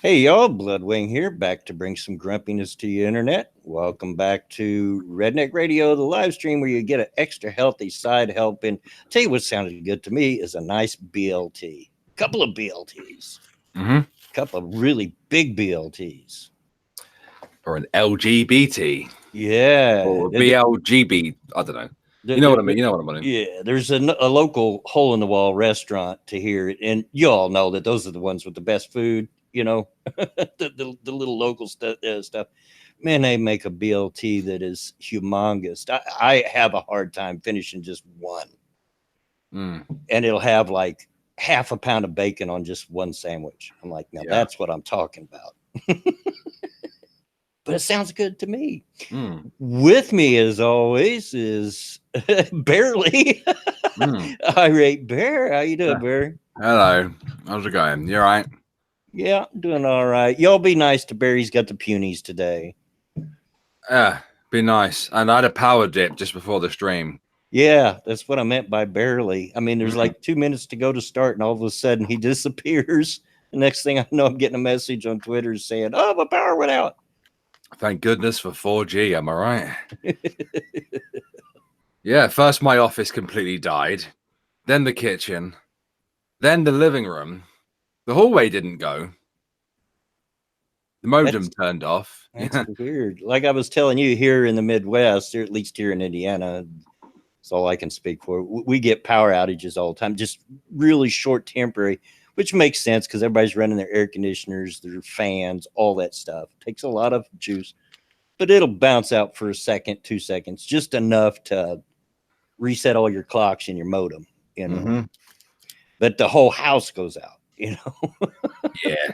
Hey y'all, Bloodwing here, back to bring some grumpiness to your internet. Welcome back to Redneck Radio, the live stream where you get an extra healthy side helping. Tell you what sounded good to me is a nice BLT. Couple of BLTs. Mm-hmm. Couple of really big BLTs. Or an LGBT Yeah. or BLGB. I don't know. You know what I mean. You know what I mean. Yeah, there's a local hole in the wall restaurant to here, and you all know that those are the ones with the best food. The little local stuff. Man, they make a BLT that is humongous. I have a hard time finishing just one, Mm, and it'll have like half a pound of bacon on just one sandwich. I'm like, now yeah. that's what I'm talking about. But it sounds good to me. Mm, With me, as always, is Barely mm. Irate Bear. How you Uh, doing, Bear? Hello. How's it going? You all right? Yeah, doing all right. Y'all be nice to Bear. He's got the punies today. Yeah. Be nice. And I had a power dip just before the stream. Yeah, that's what I meant by barely. I mean, there's Mm. like 2 minutes to go to start, and all of a sudden he disappears. The next thing I know, I'm getting a message on Twitter saying, "Oh, my power went out." Thank goodness for 4G. Am I right? Yeah. First, my office completely died. Then the kitchen. Then the living room. The hallway didn't go. The modem That's turned off. that's Yeah. weird. Like I was telling you, here in the Midwest, or at least here in Indiana, that's all I can speak for. We get power outages all the time, just really short, temporary, which makes sense because everybody's running their air conditioners, their fans, all that stuff. Takes a lot of juice, but it'll bounce out for a second, 2 seconds, just enough to reset all your clocks in your modem, you know. Mm-hmm. But the whole house goes out, you know. Yeah.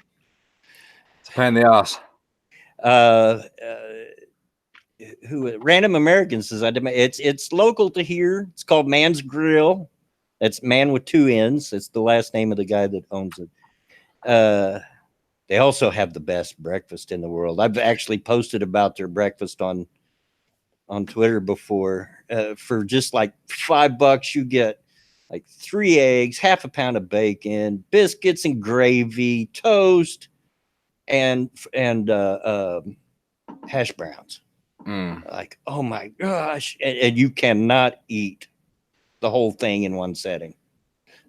It's a pain in the ass. Uh, who Random American says it's local to here. It's called Man's Grill. That's man with two N's. That's the last name of the guy that owns it. They also have the best breakfast in the world. I've actually posted about their breakfast on Twitter before. For just like $5, you get like 3 eggs, half a pound of bacon, biscuits and gravy, toast, and hash browns. Mm. Like, oh my gosh! And you cannot eat the whole thing in one setting.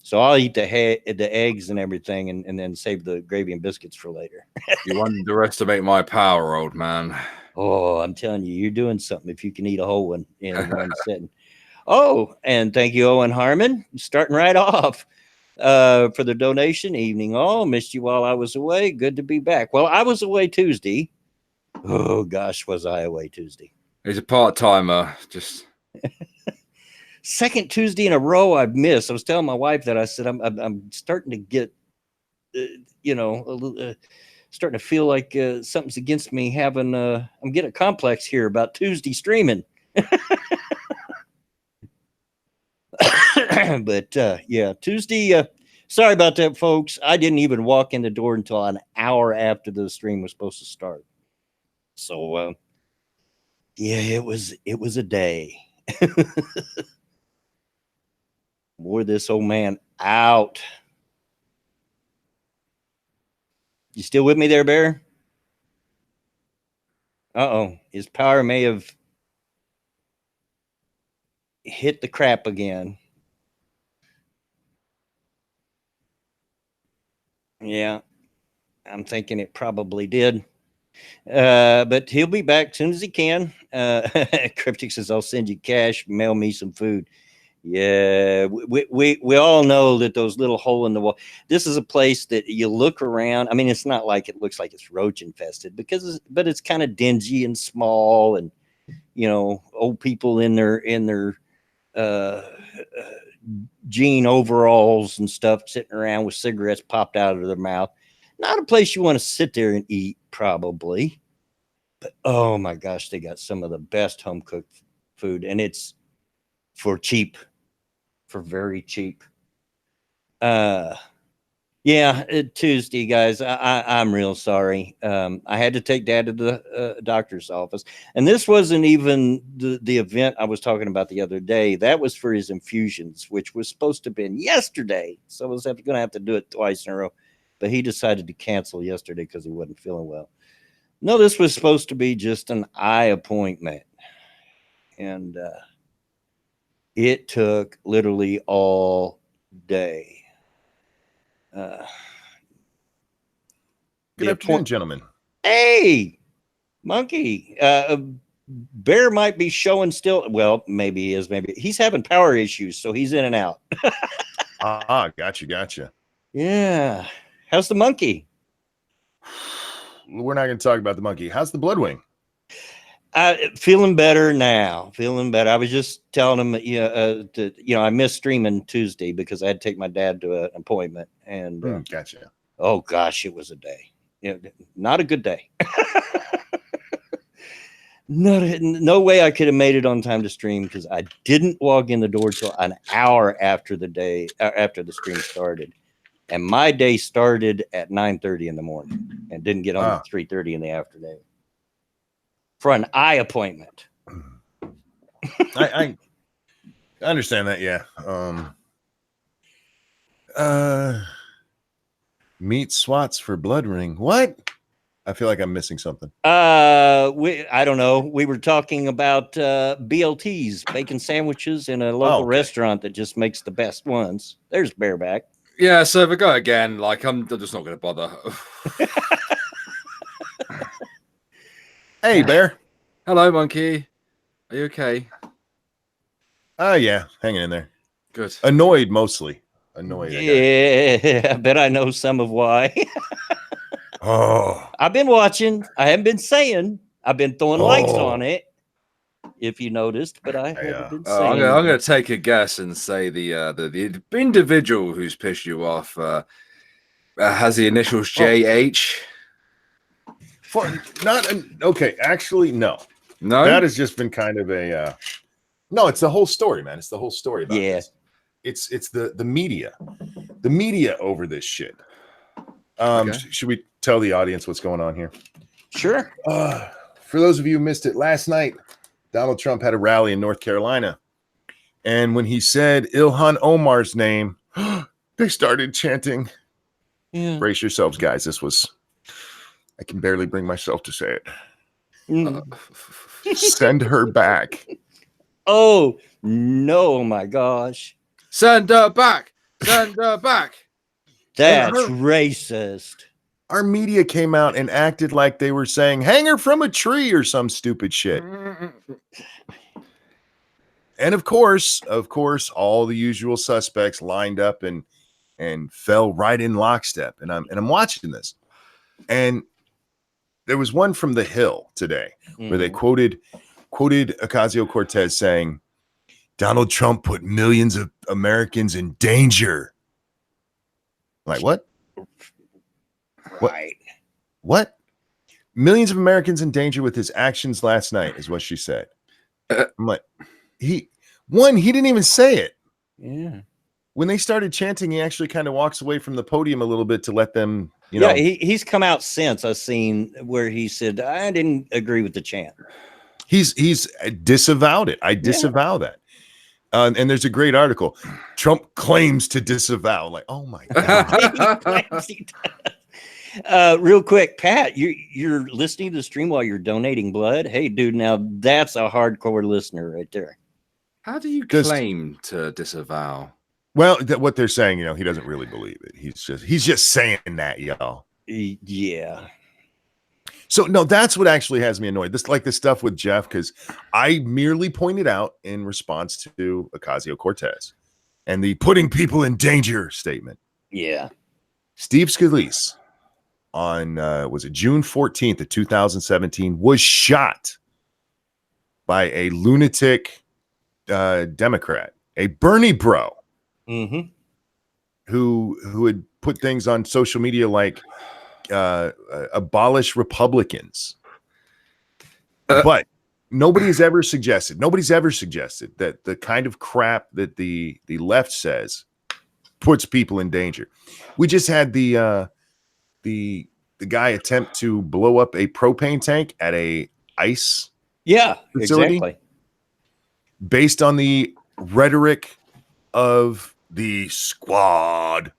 So I'll eat the eggs and everything, and then save the gravy and biscuits for later. You underestimate my power, old man. Oh, I'm telling you, you're doing something if you can eat a whole one in one sitting. Oh, and thank you, Owen Harmon, starting right off for the donation. Evening all, missed you while I was away. Good to be back. Well, I was away Tuesday. Oh gosh, was I away Tuesday? He's a part timer. Just Second Tuesday in a row I've missed. I was telling my wife that I said I'm starting to get, uh, a little. Starting to feel like something's against me having I'm getting a complex here about Tuesday streaming. But yeah, Tuesday, sorry about that, folks. I didn't even walk in the door until an hour after the stream was supposed to start. So yeah, it was a day. Wore this old man out. You still with me there, Bear? Uh-oh, his power may have hit the crap again. Yeah, I'm thinking it probably did. But he'll be back as soon as he can. Cryptic says, I'll send you cash, mail me some food. Yeah, we all know that those little hole in the wall. This is a place that you look around. I mean, it's not like it looks like it's roach infested but it's kind of dingy and small, and old people in their uh, jean overalls and stuff sitting around with cigarettes popped out of their mouth. Not a place you want to sit there and eat, probably. But oh my gosh, they got some of the best home cooked food, and it's for cheap, for very cheap. Uh, yeah, Tuesday, guys. I'm real sorry. I had to take Dad to the doctor's office, and this wasn't even the event I was talking about the other day. That was for his infusions, which was supposed to have been yesterday. So I was going to have to do it twice in a row. but he decided to cancel yesterday because he wasn't feeling well. No, this was supposed to be just an eye appointment. And it took literally all day. Good afternoon, gentlemen. Hey, Monkey. Bear might be showing still. Well, maybe he is. Maybe he's having power issues, so he's in and out. Gotcha. Yeah. How's the monkey? We're not going to talk about the monkey. How's the Bloodwing? Feeling better now. Feeling better. I was just telling him, I missed streaming Tuesday because I had to take my dad to an appointment. And gotcha. Oh gosh, it was a day. Not a good day. No way I could have made it on time to stream because I didn't walk in the door till an hour after the stream started, and my day started at 9:30 in the morning and didn't get on at 3:30 in the afternoon for an eye appointment. I understand that. Yeah. Meat swats for blood ring. What? I feel like I'm missing something. I don't know. We were talking about BLTs, bacon sandwiches in a local restaurant that just makes the best ones. There's Bareback. Yeah, so if I go again, like I'm just not going to bother. Hey, Bear. Hello, Monkey. Are you okay? Yeah, hanging in there. Good. Annoyed mostly. Annoyed. Yeah, I bet I know some of why. I've been watching. I haven't been saying. I've been throwing likes on it, if you noticed, but I haven't been saying. I'm going to take a guess and say the individual who's pissed you off has the initials JH. Okay. Actually, no. That has just been kind of a. No, it's the whole story, man. It's the whole story about this. It's the media, over this shit. Should we tell the audience what's going on here? Sure. For those of you who missed it, last night, Donald Trump had a rally in North Carolina. And when he said Ilhan Omar's name, they started chanting. Yeah. Brace yourselves, guys. I can barely bring myself to say it. Send her back. Oh, no, my gosh. Send her back. Send her back. That's racist. Our media came out and acted like they were saying, hang her from a tree or some stupid shit. And of course, all the usual suspects lined up and fell right in lockstep. And I'm watching this. And there was one from The Hill today where they quoted Ocasio-Cortez saying, Donald Trump put millions of Americans in danger. Like, what? Right. What? Millions of Americans in danger with his actions last night is what she said. I'm like, he didn't even say it. Yeah. When they started chanting, he actually kind of walks away from the podium a little bit to let them, know. He's come out since I've seen where he said, I didn't agree with the chant. He's disavowed it. I disavow that. And there's a great article. Trump claims to disavow. Like, oh my God. he does. Real quick, Pat, you're listening to the stream while you're donating blood. Hey, dude, now that's a hardcore listener right there. How do you claim to disavow? Well, what they're saying, he doesn't really believe it. He's just saying that, y'all. Yeah. So no, that's what actually has me annoyed. This stuff with Jeff, because I merely pointed out in response to Ocasio-Cortez and the putting people in danger statement. Yeah. Steve Scalise on was it June 14th of 2017 was shot by a lunatic Democrat, a Bernie bro, who had put things on social media like abolish Republicans. But nobody's ever suggested that the kind of crap that the left says puts people in danger. We just had the guy attempt to blow up a propane tank at a ICE facility, exactly, based on the rhetoric of the squad.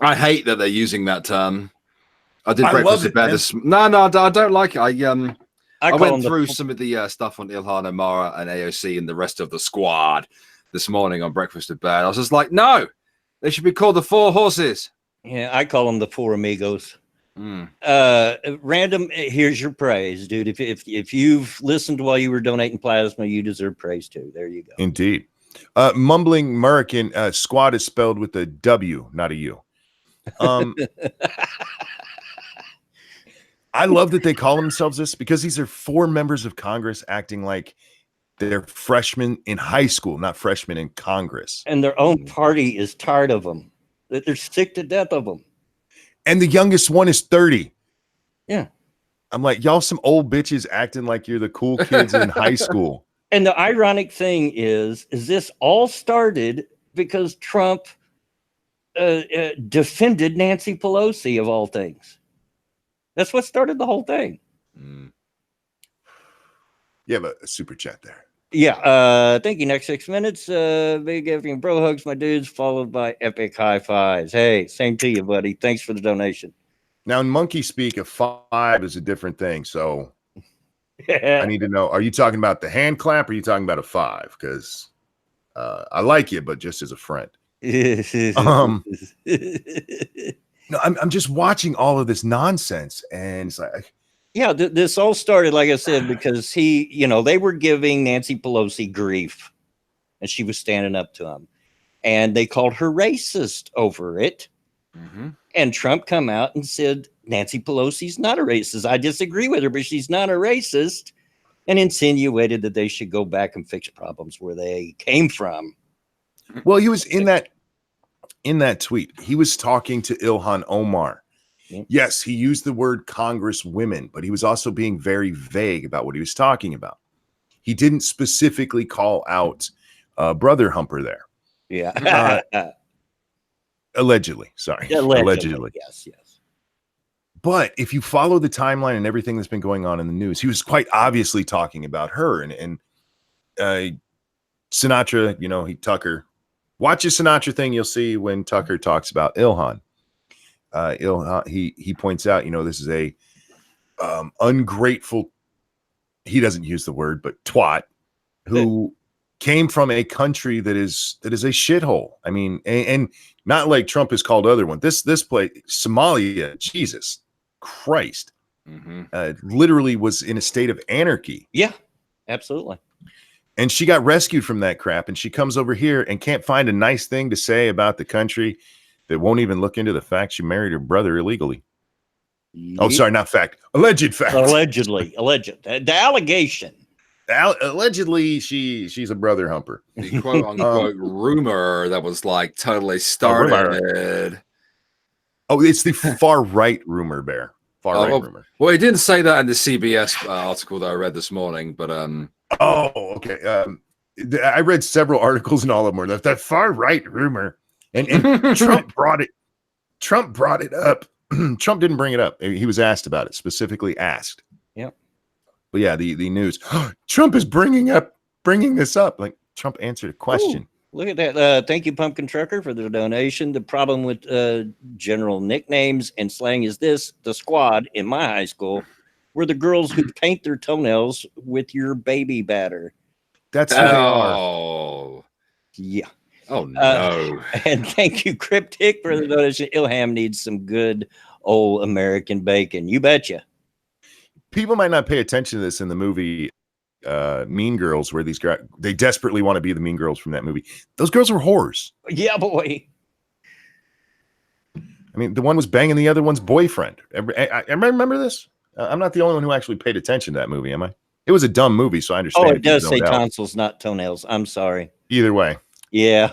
I hate that they're using that term. I did I breakfast love in it, bed man. this. No, I don't like it. I call went them through some of the stuff on Ilhan Omar and AOC and the rest of the squad this morning on breakfast in bed. I was just like, no, they should be called the Four Horses. I call them the Four Amigos. Mm. Random, here's your praise, dude. If you've listened while you were donating plasma, you deserve praise too. There you go. Indeed. Mumbling American squad is spelled with a W, not a U. I love that they call themselves this because these are 4 members of Congress acting like they're freshmen in high school, not freshmen in Congress. And their own party is tired of them. That they're sick to death of them. And the youngest one is 30. Yeah. I'm like, y'all some old bitches acting like you're the cool kids in high school. And the ironic thing is this all started because Trump defended Nancy Pelosi of all things. That's what started the whole thing. Mm. You have a super chat there. Yeah. Thank you. Next 6 minutes. Big effing bro hugs, my dudes, followed by epic high fives. Hey, same to you, buddy. Thanks for the donation. Now, in monkey speak, a 5 is a different thing. So I need to know, are you talking about the hand clap or are you talking about a 5? Because I like you, but just as a friend. No, I'm just watching all of this nonsense, and it's like, yeah, this all started, like I said, because they were giving Nancy Pelosi grief, and she was standing up to him, and they called her racist over it. Mm-hmm. And Trump come out and said, Nancy Pelosi's not a racist. I disagree with her, but she's not a racist, and insinuated that they should go back and fix problems where they came from. well, he was in that tweet. He was talking to Ilhan Omar. Yep. Yes, he used the word Congress women, but he was also being very vague about what he was talking about. He didn't specifically call out Brother Humper there. Yeah. Allegedly. Sorry. Allegedly. Yes. But if you follow the timeline and everything that's been going on in the news, he was quite obviously talking about her and Sinatra, Tucker. Watch your Sinatra thing. You'll see when Tucker talks about Ilhan. He points out, this is a ungrateful, he doesn't use the word, but twat, who came from a country that is a shithole. I mean, and not like Trump has called other one. This place, Somalia, Jesus Christ, literally was in a state of anarchy. Yeah, absolutely. And she got rescued from that crap, and she comes over here and can't find a nice thing to say about the country that won't even look into the fact she married her brother illegally. Oh, sorry, not fact. Alleged fact. Allegedly. The allegation. Allegedly, she's a brother humper. The quote unquote rumor that was like totally started. Oh, it's the far right rumor, Bear. Far right rumor. Well, he didn't say that in the CBS article that I read this morning, but oh, okay. I read several articles and all of them were that far right rumor, and Trump brought it. Trump brought it up. Trump didn't bring it up. He was asked about it, specifically asked. Yep. But yeah, the news. Trump is bringing this up. Like Trump answered a question. Ooh, look at that. Thank you, Pumpkin Trucker, for the donation. The problem with general nicknames and slang is this: the squad in my high school were the girls who paint their toenails with your baby batter. That's who they are. Yeah. Oh no. And thank you, Cryptic, for the donation. Ilham needs some good old American bacon. You betcha. People might not pay attention to this in the movie Mean Girls, where these guys, they desperately want to be the mean girls from that movie. Those girls were whores. Yeah, boy. I mean, the one was banging the other one's boyfriend. I remember this. I'm not the only one who actually paid attention to that movie, am I? It was a dumb movie, so I understand. Oh, it does say tonsils, not toenails. I'm sorry. Either way. Yeah.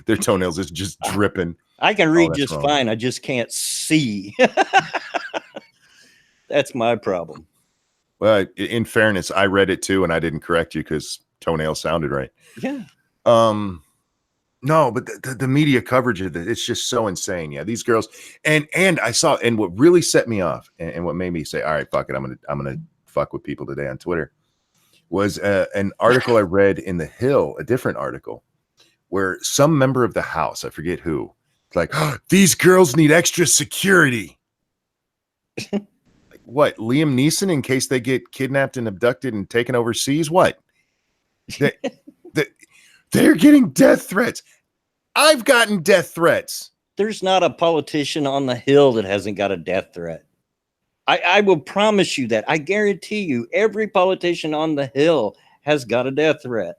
their toenails is just dripping. I can read just fine. I just can't see. That's my problem. Well, in fairness, I read it too, and I didn't correct you because toenails sounded right. Yeah. No, but the media coverage of it, it's just so insane. Yeah, these girls, and I saw, and what really set me off, and what made me say, all right, fuck it, I'm gonna fuck with people today on Twitter, was an article I read in The Hill, a different article, where some member of the House, I forget who, It's like, oh, these girls need extra security. Like, what? Liam Neeson in case they get kidnapped and abducted and taken overseas? What? They, they're getting death threats. I've gotten death threats. There's not a politician on the Hill that hasn't got a death threat. I will promise you that. I guarantee you, every politician on the Hill has got a death threat.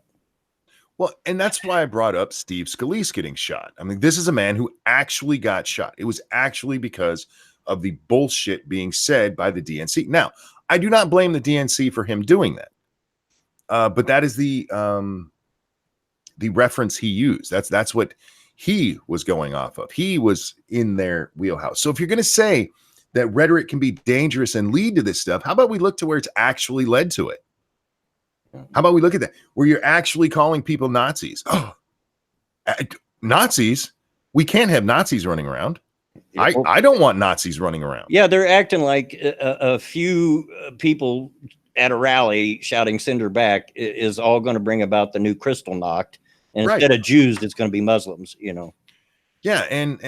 Well, and that's why I brought up Steve Scalise getting shot. I mean, this is a man who actually got shot. It was actually because of the bullshit being said by the DNC. Now, I do not blame the DNC for him doing that. But that is the reference he used. That's what he was going off of. He was in their wheelhouse. So if you're going to say that rhetoric can be dangerous and lead to this stuff, how about we look to where it's actually led to it? How about we look at that, where you're actually calling people Nazis? Oh, Nazis? We can't have Nazis running around. I don't want Nazis running around. Yeah, they're acting like a few people at a rally shouting "send her back" is all going to bring about the new crystal knocked. And Right. instead of Jews, it's going to be Muslims, you know. Yeah, and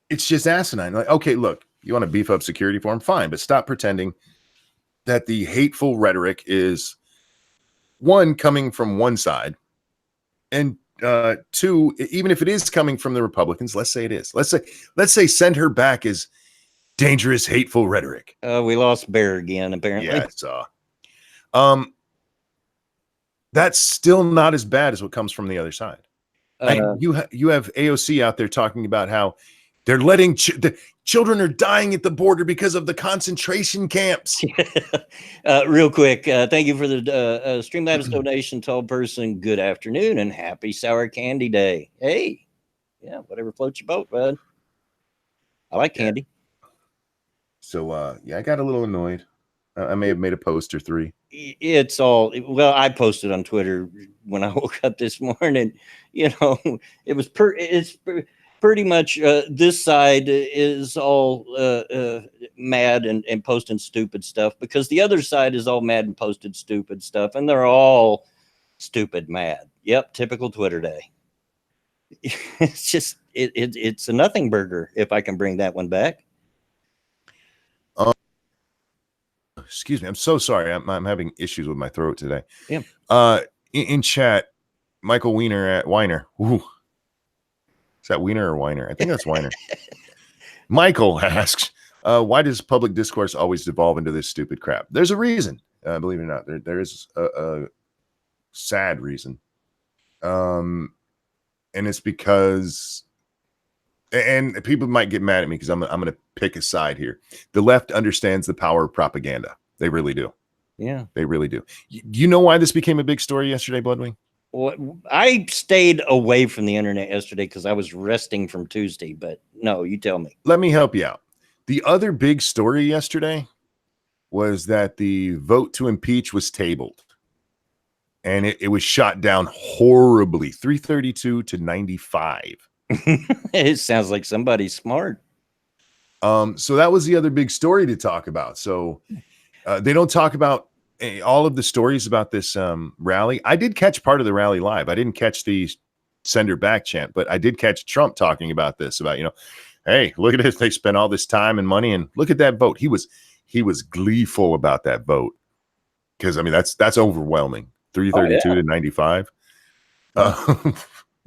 it's just asinine. Like, okay, look, you want to beef up security for them? Fine, but stop pretending that the hateful rhetoric is, one, coming from one side, and two, even if it is coming from the Republicans, let's say it is. Let's say "send her back" is dangerous, hateful rhetoric. We lost Bear again, apparently. Yeah, I saw. That's still not as bad as what comes from the other side. You have AOC out there talking about how they're letting the children are dying at the border because of the concentration camps. Real quick, thank you for the Streamlabs donation. Tall person, good afternoon and happy Sour Candy Day. Hey, yeah, whatever floats your boat, bud. I like candy. So, yeah, I got a little annoyed. I may have made a post or three. It's all, well, I posted on Twitter when I woke up this morning. You know, it's pretty much this side is all mad and posting stupid stuff, because the other side is all mad and posted stupid stuff, and they're all stupid mad. Yep, typical Twitter day. It's just it's a nothing burger, if I can bring that one back. Excuse me, I'm so sorry. I'm having issues with my throat today. Yeah. In chat, Michael Weiner at Weiner. Ooh. Is that Weiner or Weiner? I think that's Weiner. Michael asks, why does public discourse always devolve into this stupid crap? There's a reason. Believe it or not, there is a sad reason. And it's because, and people might get mad at me because I'm going to pick a side here. The left understands the power of propaganda. They really do. Yeah. They really do. You know why this became a big story yesterday, Bloodwing? Well, I stayed away from the internet yesterday because I was resting from Tuesday, but no, you tell me. Let me help you out. The other big story yesterday was that the vote to impeach was tabled, and it was shot down horribly, 332 to 95. It sounds like somebody's smart. So that was the other big story to talk about. So they don't talk about all of the stories about this rally. I did catch part of the rally live. I didn't catch the "send her back" chant, but I did catch Trump talking about this, about, hey, look at this. They spent all this time and money, and look at that vote. He was gleeful about that vote, because I mean that's overwhelming. 332 to 95.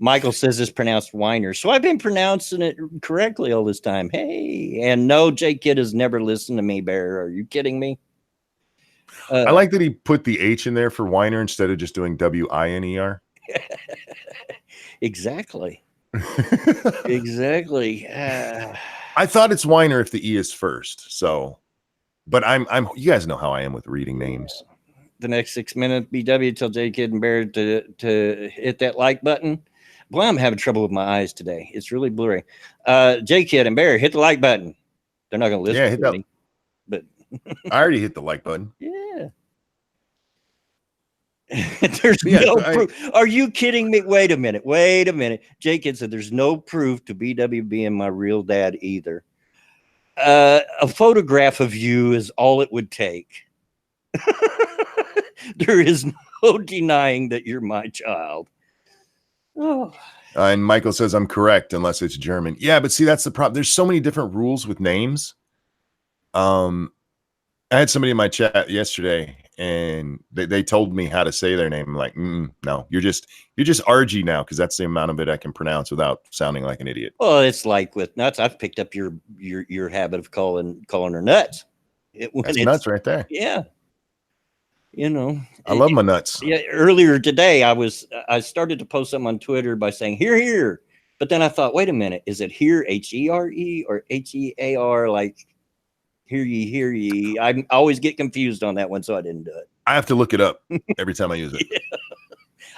Michael says it's pronounced Weiner, so I've been pronouncing it correctly all this time. Hey, and no, J Kid has never listened to me, Bear. Are you kidding me? I like that he put the H in there for Weiner instead of just doing WINER. Exactly. Exactly. I thought it's Weiner if the E is first. So, but I'm you guys know how I am with reading names. The next 6 minutes, BW, tell J Kid and Bear to hit that like button. Boy, I'm having trouble with my eyes today. It's really blurry. J Kid and Bear, hit the like button. They're not going to listen. Yeah, hit to that. me, but I already hit the like button. yeah. There's no proof. Are you kidding me? Wait a minute. J Kid said there's no proof to BW being my real dad either. A photograph of you is all it would take. There is no denying that you're my child. Oh, And Michael says I'm correct unless it's German. Yeah, but see, that's the problem. There's so many different rules with names. I had somebody in my chat yesterday, and they told me how to say their name. I'm like, no, you're just RG now, because that's the amount of it I can pronounce without sounding like an idiot. Well, it's like with nuts. I've picked up your habit of calling her nuts. That's nuts right there. Yeah. You know, I love my nuts. Yeah. Earlier today, I started to post something on Twitter by saying here, but then I thought, wait a minute, is it here HERE or HEAR? Like hear ye. I always get confused on that one, so I didn't do it. I have to look it up every time I use it. Yeah.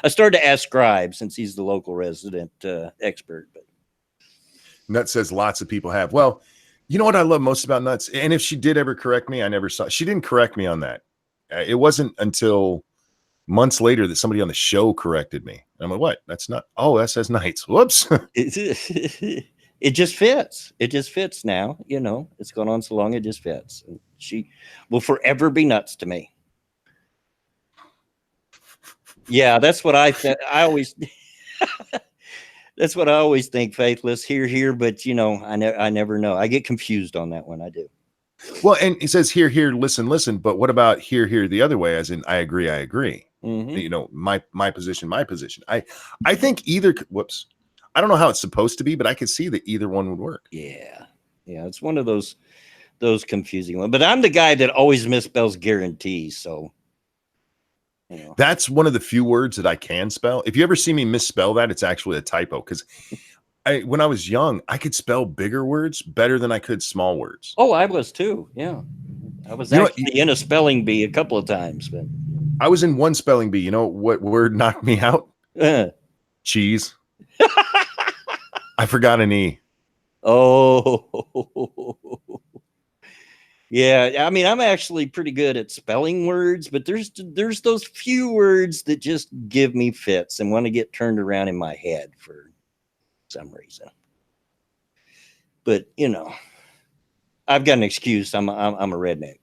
I started to ask Scribe since he's the local resident expert. But Nuts says lots of people have. Well, you know what I love most about Nuts? And if she did ever correct me, I never saw. She didn't correct me on that. It wasn't until months later that somebody on the show corrected me. And I'm like, what? That's not. Oh, that says Knights. Whoops. It just fits. It just fits now. You know, it's gone on so long. It just fits. And she will forever be Nuts to me. Yeah, that's what I always. That's what I always think. Faithless here, but you know, I never know. I get confused on that one. I do. Well, and he says here, listen. But what about here, the other way? As in, I agree. Mm-hmm. You know, my position. I think either. Whoops. I don't know how it's supposed to be, but I could see that either one would work. Yeah. It's one of those confusing ones. But I'm the guy that always misspells guarantees. So, you know. That's one of the few words that I can spell. If you ever see me misspell that, it's actually a typo. Because when I was young, I could spell bigger words better than I could small words. Oh, I was too. Yeah. I was actually in a spelling bee a couple of times. But I was in one spelling bee. You know what word knocked me out? Cheese. I forgot an E. Oh, yeah. I mean, I'm actually pretty good at spelling words, but there's those few words that just give me fits and want to get turned around in my head for some reason. But you know, I've got an excuse. I'm a redneck.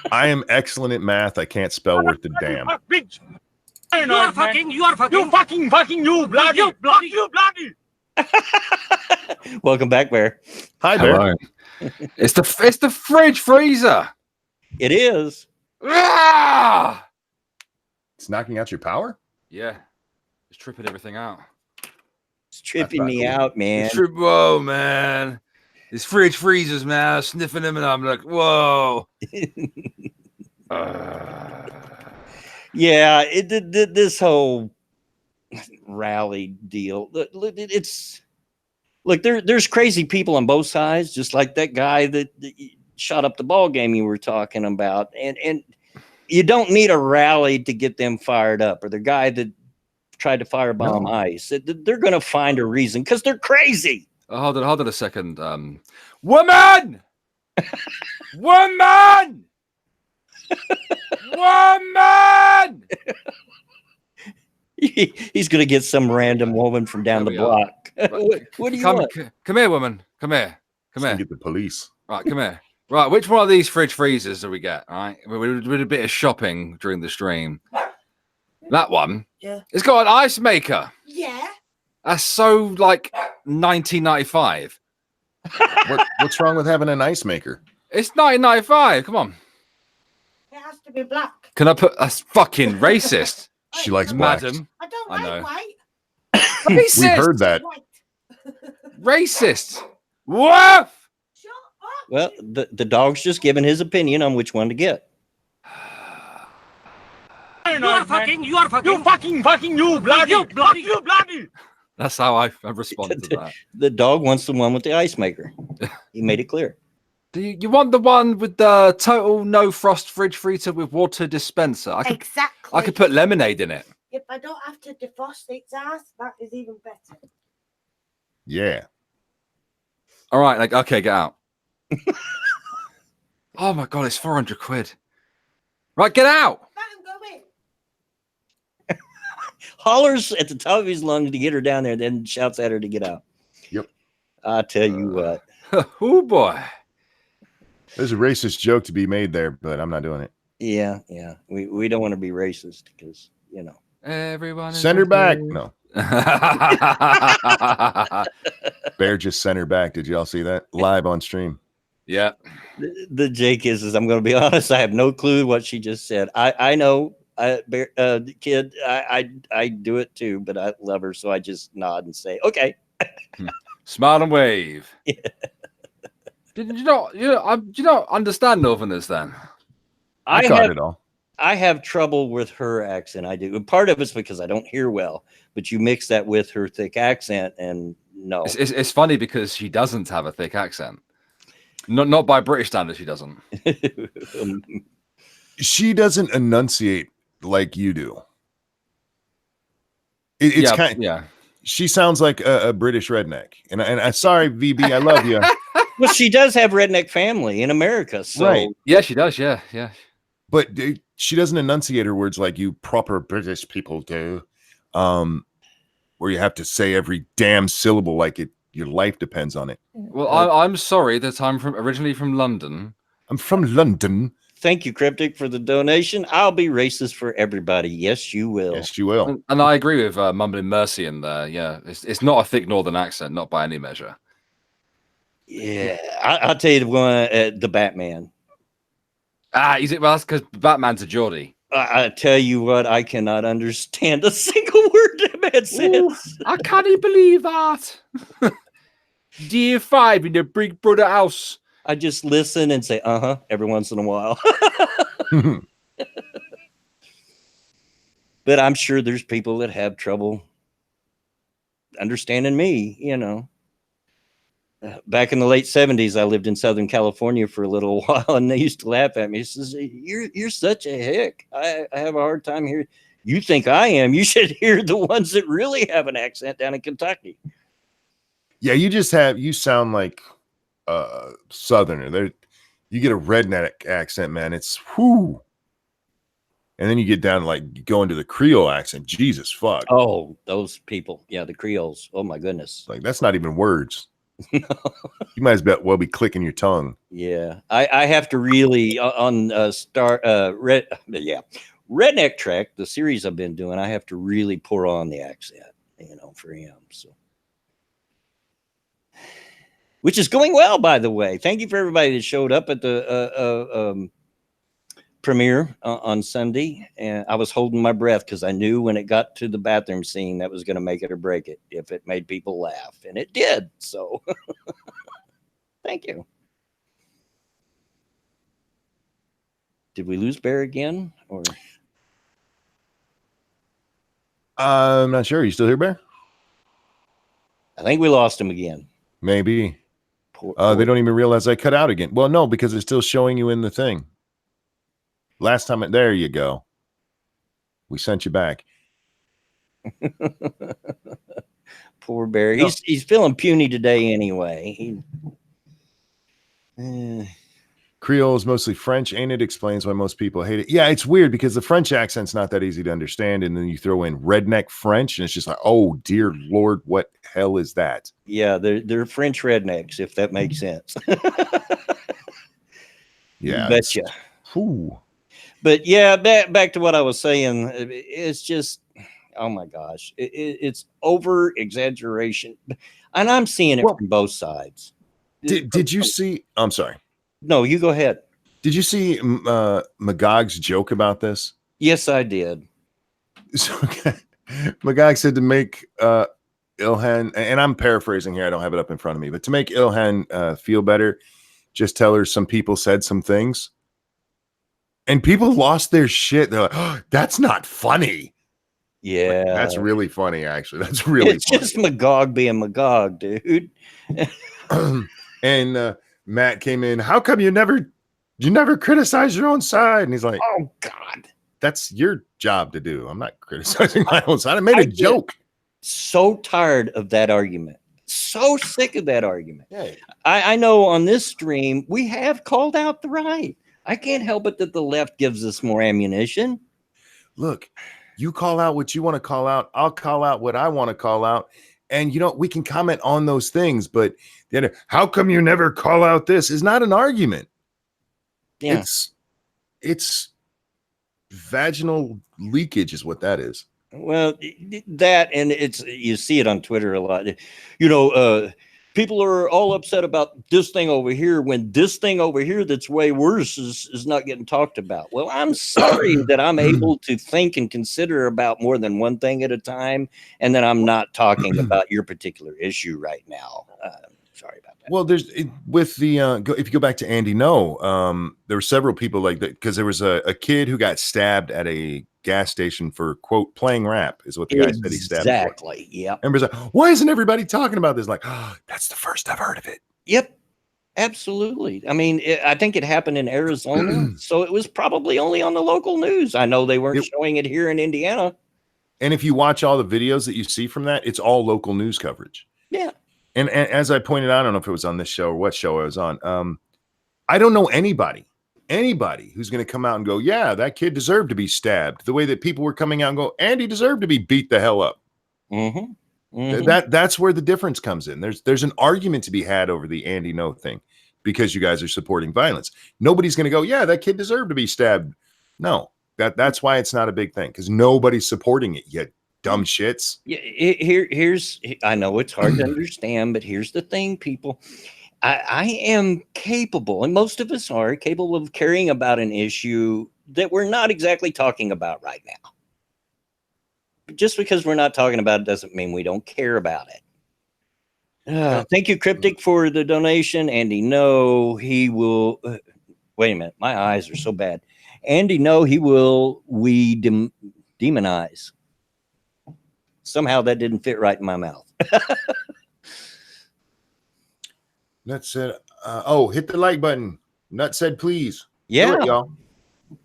I am excellent at math. I can't spell worth a damn. You are fucking, you bloody. Welcome back, Bear. Hi, Bear. Hello. It's the fridge freezer. It is. Ah! It's knocking out your power? Yeah. It's tripping everything out. It's tripping me out, man. Whoa, man. These fridge freezers, man. I was sniffing them and I'm like, whoa. Yeah, this whole rally deal. It's look, there's crazy people on both sides, just like that guy that shot up the ball game you were talking about, and you don't need a rally to get them fired up, or the guy that tried to firebomb ICE. They're going to find a reason because they're crazy. Hold on a second. Woman! Woman! Woman! He's going to get some random woman from down the block. What do you want? Come here, woman. Come here. Get the police. Right, come here. Right, which one of these fridge freezers do we get? All right, we did a bit of shopping during the stream. That one. Yeah. It's got an ice maker. Yeah. That's so like 1995. What's wrong with having an ice maker? It's 1995. Come on. It has to be black. Can I put? That's fucking racist. She likes blacks. Madam. I don't I know. like white. Racist. We've heard that. White. Racist. Woof. Shut up. Well, the dog's just giving his opinion on which one to get. You are fucking, you bloody. That's how I responded to that. The dog wants the one with the ice maker. He made it clear. Do you want the one with the total no frost fridge freezer with water dispenser? Exactly. I could put lemonade in it. If I don't have to defrost its ass, that is even better. Yeah. All right, like okay, get out. Oh my god, it's 400 quid. Right, get out. Let him go in. Hollers at the top of his lungs to get her down there, then shouts at her to get out. Yep. I tell you what. Oh boy. There's a racist joke to be made there, but I'm not doing it. Yeah. We don't want to be racist because, you know. Everyone. Send her back. No. Bear just sent her back. Did y'all see that live on stream? Yeah. The Jake is I'm going to be honest. I have no clue what she just said. I know, kid. I do it too, but I love her, so I just nod and say, okay. Smile and wave. Yeah. Did you not understand Northerners then? I caught it all. I have trouble with her accent. I do. Part of it's because I don't hear well, but you mix that with her thick accent, and no. It's funny because she doesn't have a thick accent. Not by British standards, she doesn't. She doesn't enunciate like you do. It's kind. Yeah. She sounds like a British redneck, and I sorry, VB, I love you. Well, she does have redneck family in America, so Right. Yeah, she does. Yeah. But she doesn't enunciate her words like you proper British people do, where you have to say every damn syllable like your life depends on it. Well, I'm sorry that I'm originally from London. I'm from London. Thank you, Cryptic, for the donation. I'll be racist for everybody. Yes, you will. Yes, you will. And I agree with Mumbling Mercy in there. Yeah, it's not a thick northern accent, not by any measure. Yeah, I'll tell you the one, the Batman. Is it? Well, that's because Batman's a Geordie. I tell you what, I cannot understand a single word that man says. I can't believe that. Dear 5 in the Big Brother house. I just listen and say, every once in a while. But I'm sure there's people that have trouble understanding me, you know. Back in the late 70s, I lived in Southern California for a little while, and they used to laugh at me. He says, you're such a hick. I have a hard time here. You think I am? You should hear the ones that really have an accent down in Kentucky. Yeah, you sound like Southerner. You get a redneck accent, man. It's whoo. And then you get down to like go into the Creole accent. Jesus fuck. Oh, those people. Yeah, the Creoles. Oh my goodness. Like that's not even words. You might as well be clicking your tongue. Yeah, I have to really on Redneck Trek, the series I've been doing. I have to really pour on the accent, you know, for him. So, which is going well, by the way. Thank you for everybody that showed up at the premiere on Sunday. And I was holding my breath because I knew when it got to the bathroom scene that was going to make it or break it if it made people laugh, and it did. So, thank you. Did we lose Bear again? Or I'm not sure. Are you still here, Bear? I think we lost him again. Maybe. They don't even realize I cut out again. Well, no, because it's still showing you in the thing. Last time, there you go. We sent you back. Poor Bear. No. He's feeling puny today anyway. Creole is mostly French, and it explains why most people hate it. Yeah, it's weird because the French accent's not that easy to understand, and then you throw in redneck French, and it's just like, oh dear Lord, what hell is that? Yeah, they're French rednecks, if that makes sense. Yeah, betcha. Ooh. But yeah, back to what I was saying. It's just, oh my gosh, it's over exaggeration, and I'm seeing it from both sides. Did you see? I'm sorry. No, you go ahead. Did you see Magog's joke about this? Yes, I did. So Magog said to make Ilhan, and I'm paraphrasing here, I don't have it up in front of me, but to make Ilhan feel better, just tell her some people said some things. And people lost their shit. They're like, oh, that's not funny. Yeah. Like, that's really funny, actually. That's really it's funny. Just Magog being Magog, dude. And Matt came in. How come you never criticize your own side? And he's like, oh God, that's your job to do. I'm not criticizing my own side. I made a joke. So tired of that argument. So sick of that argument. Hey. I know on this stream we have called out the right. I can't help it that the left gives us more ammunition. Look, you call out what you want to call out. I'll call out what I want to call out. And, you know, we can comment on those things, but how come you never call out this is not an argument. Yeah. It's vaginal leakage is what that is. Well, that, and it's, you see it on Twitter a lot. People are all upset about this thing over here when this thing over here that's way worse is not getting talked about. Well, I'm sorry that I'm able to think and consider about more than one thing at a time, and that I'm not talking about your particular issue right now. Sorry about that. Well, with the if you go back to Andy No, there were several people like that, because there was a kid who got stabbed at a gas station for, quote, playing rap, is what the guy said he stabbed him for. Exactly. Yep. Everybody's like, why isn't everybody talking about this? Like, oh, that's the first I've heard of it. Yep. Absolutely. I mean, I think it happened in Arizona, so it was probably only on the local news. I know they weren't showing it here in Indiana. And if you watch all the videos that you see from that, it's all local news coverage. Yeah. And as I pointed out, I don't know if it was on this show or what show I was on. I don't know anybody who's going to come out and go, yeah, that kid deserved to be stabbed, the way that people were coming out and go, Andy deserved to be beat the hell up. Mm-hmm. Mm-hmm. That's where the difference comes in. There's an argument to be had over the Andy No thing, because you guys are supporting violence. Nobody's going to go, yeah, that kid deserved to be stabbed. No, that's why it's not a big thing, because nobody's supporting it yet. Dumb shits. Yeah, here's, I know it's hard to understand, but here's the thing, people. I am capable, and most of us are capable, of caring about an issue that we're not exactly talking about right now. But just because we're not talking about it doesn't mean we don't care about it. Thank you, Cryptic, for the donation. Andy, no, he will. Wait a minute, my eyes are so bad. Andy, no, he will. We demonize. Somehow that didn't fit right in my mouth. Nut said, hit the like button. Nut said, please. Yeah. Do it, y'all.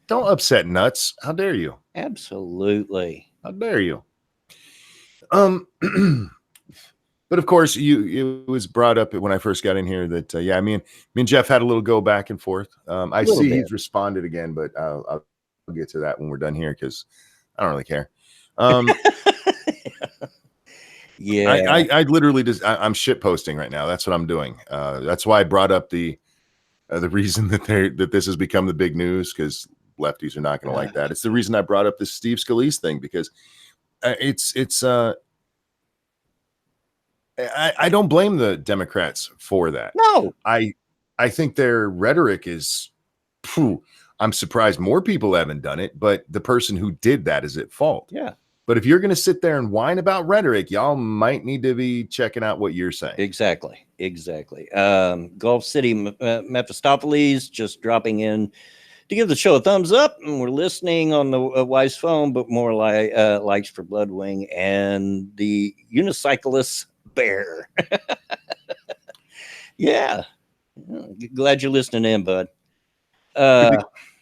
Don't upset Nuts. How dare you? Absolutely. How dare you? But of course, it was brought up when I first got in here that, me and Jeff had a little go back and forth. I see he's responded again, but I'll get to that when we're done here, because I don't really care. Yeah, I literally just I'm shit posting right now. That's what I'm doing. That's why I brought up the reason that this has become the big news, because lefties are not going to like that. It's the reason I brought up this Steve Scalise thing, because I don't blame the Democrats for that. no, I think their rhetoric is, I'm surprised more people haven't done it, but the person who did that is at fault. yeah, But if you're going to sit there and whine about rhetoric, y'all might need to be checking out what you're saying. exactly. Gulf City Mephistopheles just dropping in to give the show a thumbs up, and we're listening on the wife's phone, but more like likes for Bloodwing and the unicyclist Bear. Yeah, glad you're listening in, bud.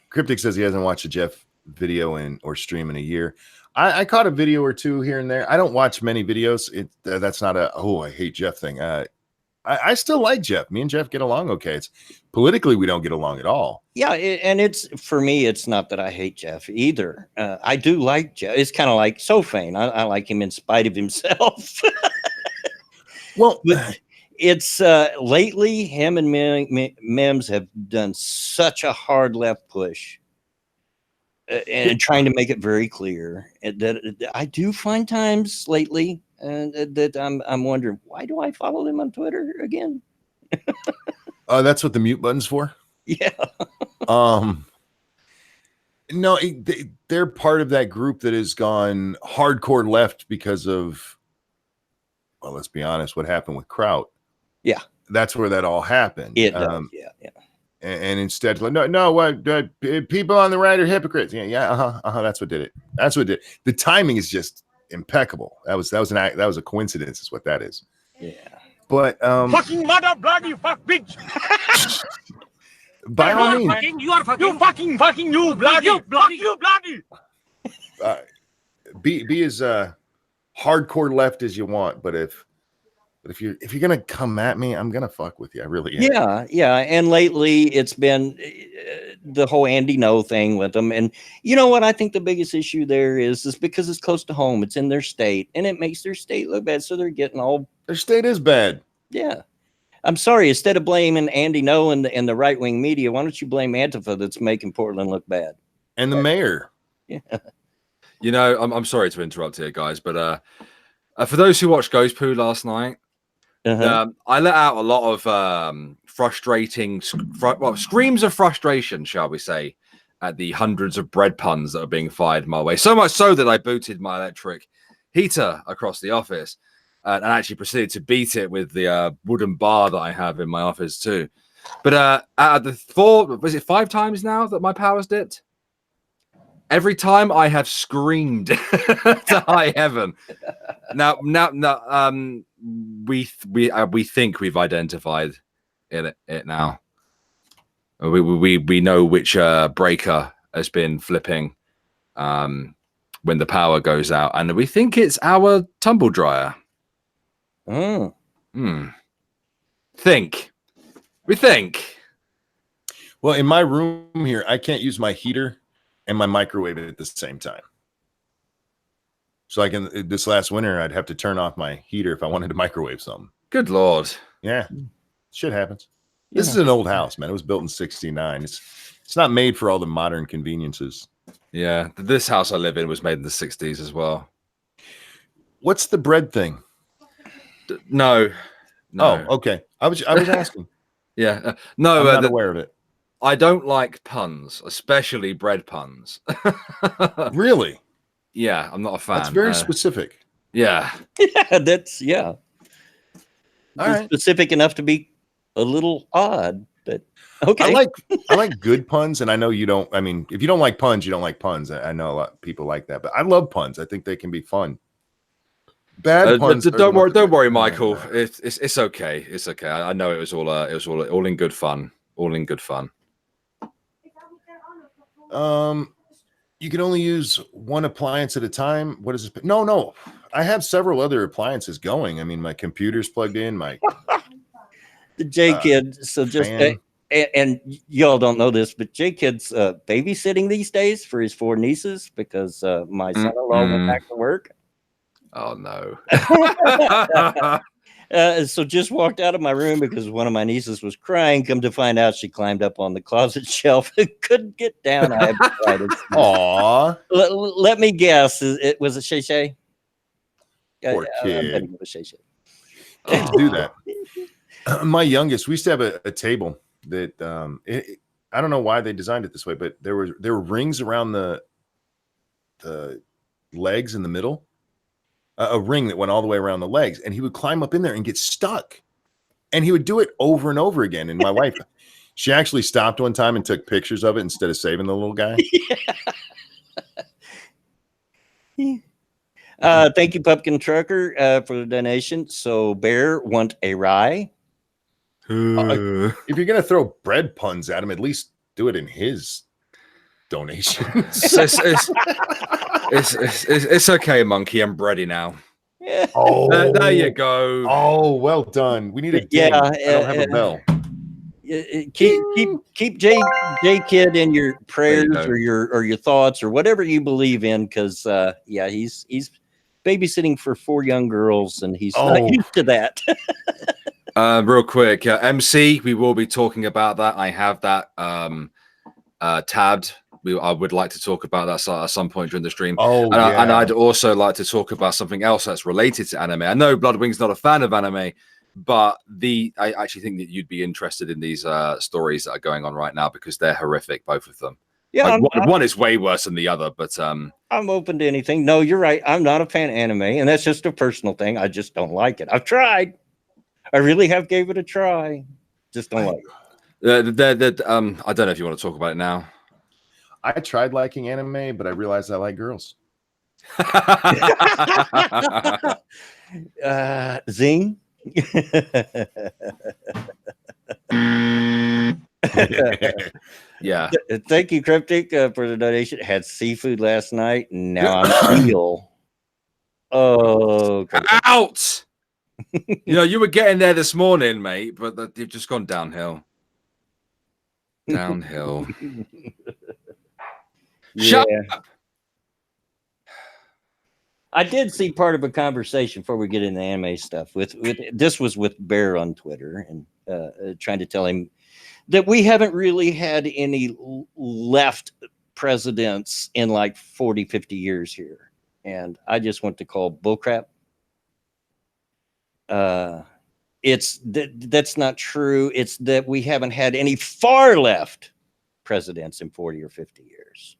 Cryptic says he hasn't watched a Jeff video or stream in a year. I caught a video or two here and there. I don't watch many videos. That's not I hate Jeff thing. I still like Jeff. Me and Jeff get along okay. It's politically we don't get along at all. Yeah, and it's, for me, it's not that I hate Jeff either. I do like Jeff. It's kind of like Sofane. I like him in spite of himself. Well, but it's lately him and Mims have done such a hard left push, and trying to make it very clear that I do find times lately that I'm wondering, why do I follow them on Twitter again? That's what the mute button's for. Yeah. No, they're part of that group that has gone hardcore left because of, well, let's be honest, what happened with Kraut. Yeah, that's where that all happened. It does. Yeah. And instead, like, what people on the right are hypocrites. That's what did it. That's what did it. The timing is just impeccable. That was a coincidence, is what that is. Yeah. But fucking mother bloody fuck bitch. By all means, fucking you bloody. Be as hardcore left as you want, but if you're gonna come at me, I'm gonna fuck with you. I really am. Yeah. And lately it's been the whole Andy No thing with them. And you know what? I think the biggest issue there is because it's close to home. It's in their state, and it makes their state look bad. So they're getting all. Their state is bad. Yeah. I'm sorry. Instead of blaming Andy No and the right wing media, why don't you blame Antifa that's making Portland look bad? And the mayor. Yeah. You know, I'm sorry to interrupt here, guys, but for those who watched Ghost Poo last night, I let out a lot of frustrating screams of frustration, shall we say, at the hundreds of bread puns that are being fired my way. So much so that I booted my electric heater across the office and actually proceeded to beat it with the wooden bar that I have in my office too. But out of the 5 times now that my power's dipped? Every time I have screamed to high heaven. Now, we think we've identified it now. We know which breaker has been flipping when the power goes out, and we think it's our tumble dryer. We think. Well, in my room here, I can't use my heater and my microwave at the same time. So this last winter, I'd have to turn off my heater if I wanted to microwave something. Good Lord. Yeah. Shit happens. This is an old house, man. It was built in 1969. It's not made for all the modern conveniences. Yeah. This house I live in was made in the 1960s as well. What's the bread thing? No. Oh, okay. I was asking. Yeah. No, I'm not aware of it. I don't like puns, especially bread puns. Really? Yeah, I'm not a fan. That's very specific. Yeah. That's All right. specific enough to be a little odd, but okay. I like good puns, and I know you don't. I mean, if you don't like puns, you don't like puns. I know a lot of people like that, but I love puns. I think they can be fun. Bad puns. Don't worry, Michael. It's okay. It's okay. I know it was all in good fun. All in good fun. You can only use one appliance at a time. What is this? No. I have several other appliances going. I mean, my computer's plugged in. My The J Kid. So just and y'all don't know this, but J Kid's babysitting these days for his 4 nieces because my son-in-law went back to work. Oh no. So just walked out of my room because one of my nieces was crying. Come to find out, she climbed up on the closet shelf and couldn't get down. I had Aw. Let me guess. Was it Shay Shay? Poor kid. I'm betting it was Shay Shay. Kids do that. My youngest, we used to have a table that I don't know why they designed it this way, but there were rings around the legs in the middle. A ring that went all the way around the legs, and he would climb up in there and get stuck, and he would do it over and over again. And my wife, she actually stopped one time and took pictures of it instead of saving the little guy. Thank you, Pumpkin Trucker, for the donation. So Bear want a rye. If you're gonna throw bread puns at him, at least do it in his donations. It's okay, Monkey. I'm ready now. Yeah. Oh, there you go. Oh, well done. We need a ding. I don't have a bell. Keep J Kid in your prayers or your thoughts or whatever you believe in, because he's babysitting for 4 young girls and he's not used to that. Real quick, MC, we will be talking about that. I have that tabbed. I would like to talk about that at some point during the stream. And I'd also like to talk about something else that's related to anime. I know Bloodwing's not a fan of anime, but I actually think that you'd be interested in these stories that are going on right now because they're horrific, both of them. Yeah, like, one is way worse than the other, but I'm open to anything. No, you're right. I'm not a fan of anime, and that's just a personal thing. I just don't like it. I've tried. I really have gave it a try. Just don't like it. I don't know if you want to talk about it now. I tried liking anime, but I realized I like girls. Zing. Yeah. Thank you, Cryptic, for the donation. Had seafood last night, and now I'm ill. Oh, out! You were getting there this morning, mate, but you've just gone downhill. Downhill. Shut up. I did see part of a conversation before we get into anime stuff. This was with Bear on Twitter and trying to tell him that we haven't really had any left presidents in like 40, 50 years here. And I just want to call bullcrap. That's not true. It's that we haven't had any far left presidents in 40 or 50 years.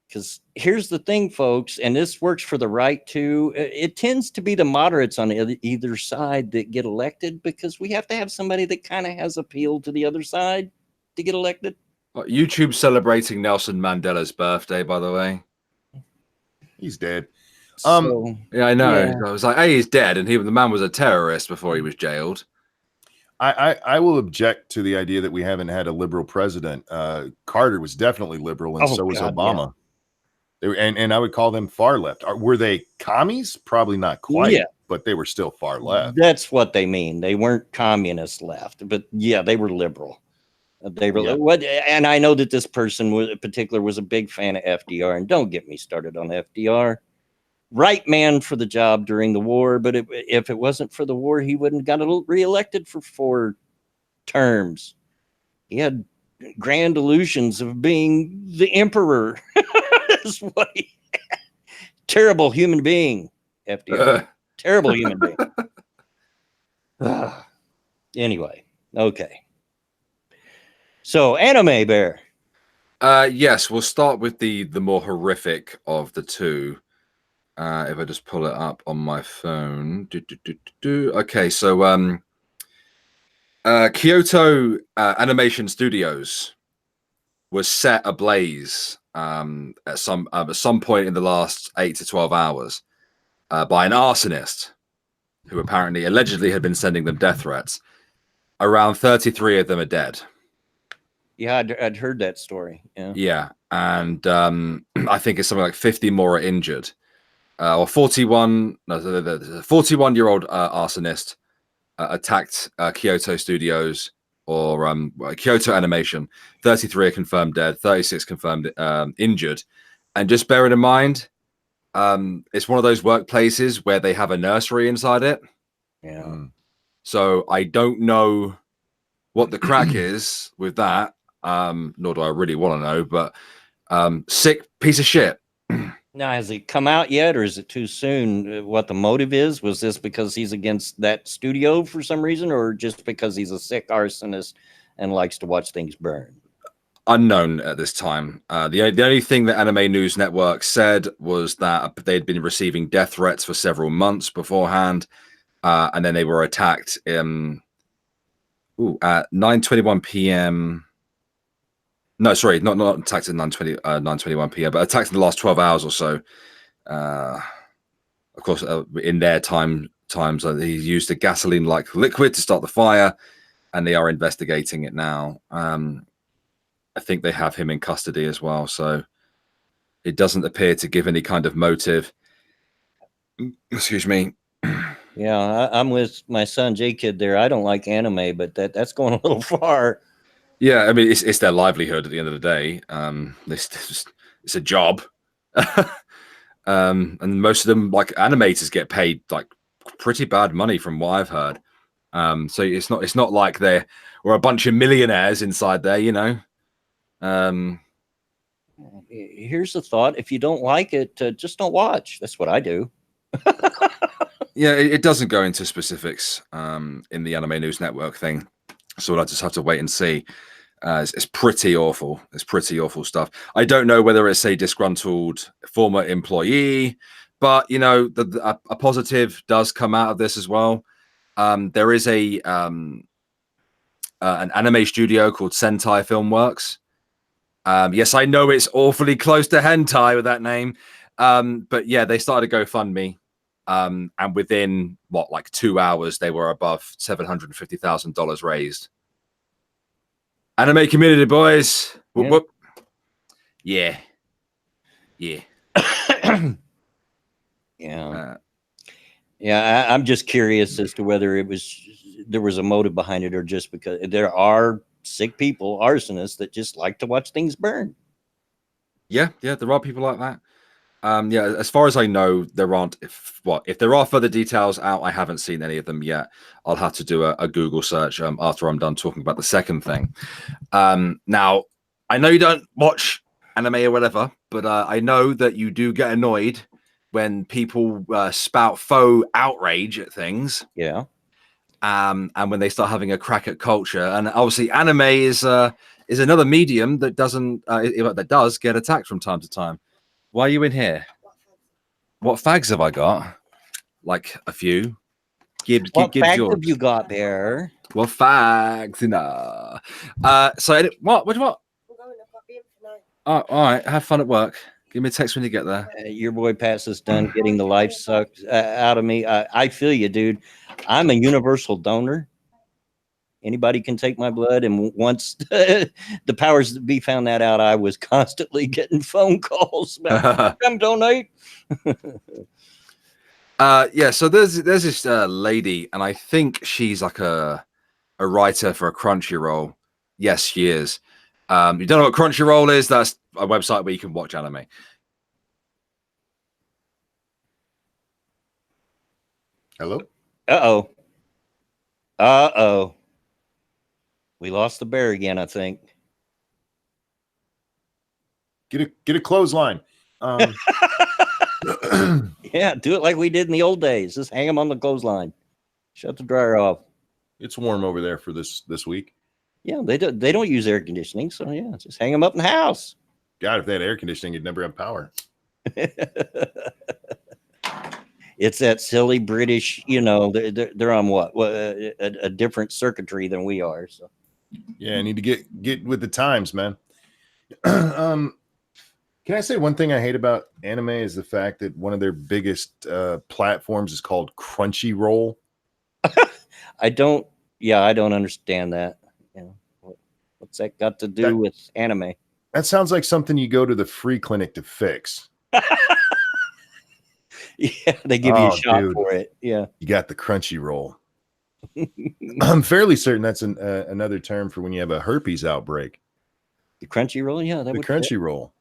Because here's the thing, folks, and this works for the right too. It tends to be the moderates on either side that get elected, because we have to have somebody that kind of has appeal to the other side to get elected. YouTube celebrating Nelson Mandela's birthday, by the way. He's dead. So, Yeah, I know. yeah. I was like, hey, he's dead, and the man was a terrorist before he was jailed. I will object to the idea that we haven't had a liberal president. Carter was definitely liberal, and so was Obama. They were, and I would call them far left. Were they commies? Probably not quite, but they were still far left. That's what they mean. They weren't communist left, but yeah, they were liberal. They were what? And I know that this person in particular was a big fan of FDR. And don't get me started on FDR. Right man for the job during the war, but if it wasn't for the war, he wouldn't have got reelected for 4 terms. He had grand illusions of being the emperor. That's what terrible human being, FDR. Terrible human being. Anyway, okay. So, anime bear. Yes, we'll start with the more horrific of the two. If I just pull it up on my phone. Okay, so Kyoto Animation Studios was set ablaze at some point in the last 8 to 12 hours by an arsonist who apparently allegedly had been sending them death threats. Around 33 of them are dead. Yeah, I'd heard that story. Yeah, and I think it's something like 50 more are injured. Or 41, no, the 41-year-old arsonist attacked Kyoto Studios or Kyoto Animation. 33 are confirmed dead, 36 confirmed injured. And just bear it in mind, it's one of those workplaces where they have a nursery inside it. Yeah. So I don't know what the crack is with that. Nor do I really want to know, but sick piece of shit. Now, has it come out yet, or is it too soon? What the motive is? Was this because he's against that studio for some reason, or just because he's a sick arsonist and likes to watch things burn? Unknown at this time. The only thing that Anime News Network said was that they'd been receiving death threats for several months beforehand, and then they were attacked at 9:21 p.m. No, sorry, not attacked at 9:21 p.m., but attacked in the last 12 hours or so. Of course, in their times, he used a gasoline-like liquid to start the fire, and they are investigating it now. I think they have him in custody as well, so it doesn't appear to give any kind of motive. Excuse me. Yeah, I'm with my son J-Kid there. I don't like anime, but that's going a little far. Yeah, I mean, it's their livelihood at the end of the day. It's a job. And most of them, like animators, get paid like pretty bad money from what I've heard. So it's not like we're a bunch of millionaires inside there, you know. Here's the thought: if you don't like it, just don't watch. That's what I do. Yeah, it doesn't go into specifics in the Anime News Network thing, so I just have to wait and see. It's pretty awful. It's pretty awful stuff. I don't know whether it's a disgruntled former employee, but you know, a positive does come out of this as well. There is an anime studio called Sentai Filmworks. Yes, I know it's awfully close to hentai with that name, but yeah, they started a GoFundMe, and within like 2 hours, they were above $750,000 raised. Anime community, boys. Whoop, whoop. Yeah. Yeah. I'm just curious as to whether there was a motive behind it, or just because there are sick people, arsonists, that just like to watch things burn. Yeah, there are people like that. Yeah, as far as I know, there aren't. If there are further details out, I haven't seen any of them yet. I'll have to do a Google search after I'm done talking about the second thing. Now, I know you don't watch anime or whatever, but I know that you do get annoyed when people spout faux outrage at things. Yeah. And when they start having a crack at culture, and obviously anime is another medium that does get attacked from time to time. Why are you in here? What fags have I got? Like a few. What Gibbs fact yours. have you got there? What fags? Nah. So what? I'm going to pop in tonight. Oh, all right. Have fun at work. Give me a text when you get there. Your boy Pat's is done getting the life sucked out of me. I feel you, dude. I'm a universal donor. Anybody can take my blood. And once the powers that be found that out, I was constantly getting phone calls about come donate. Yeah. So there's this lady, and I think she's like a writer for a Crunchyroll. Yes, she is. You don't know what Crunchyroll is? That's a website where you can watch anime. Hello? Uh-oh. Uh-oh. We lost the bear again, I think. Get a clothesline. Yeah, do it like we did in the old days. Just hang them on the clothesline. Shut the dryer off. It's warm over there for this week. Yeah, they don't use air conditioning, so yeah, just hang them up in the house. God, if they had air conditioning, you'd never have power. It's that silly British, they're on what a different circuitry than we are. So Yeah, I need to get with the times, man. Can I say one thing I hate about anime is the fact that one of their biggest platforms is called Crunchyroll. I don't understand that. What's that got to do with anime? That sounds like something you go to the free clinic to fix. Yeah, they give you a shot for it. Yeah, you got the Crunchyroll. I'm fairly certain that's another term for when you have a herpes outbreak. The Crunchyroll, yeah, the Crunchyroll.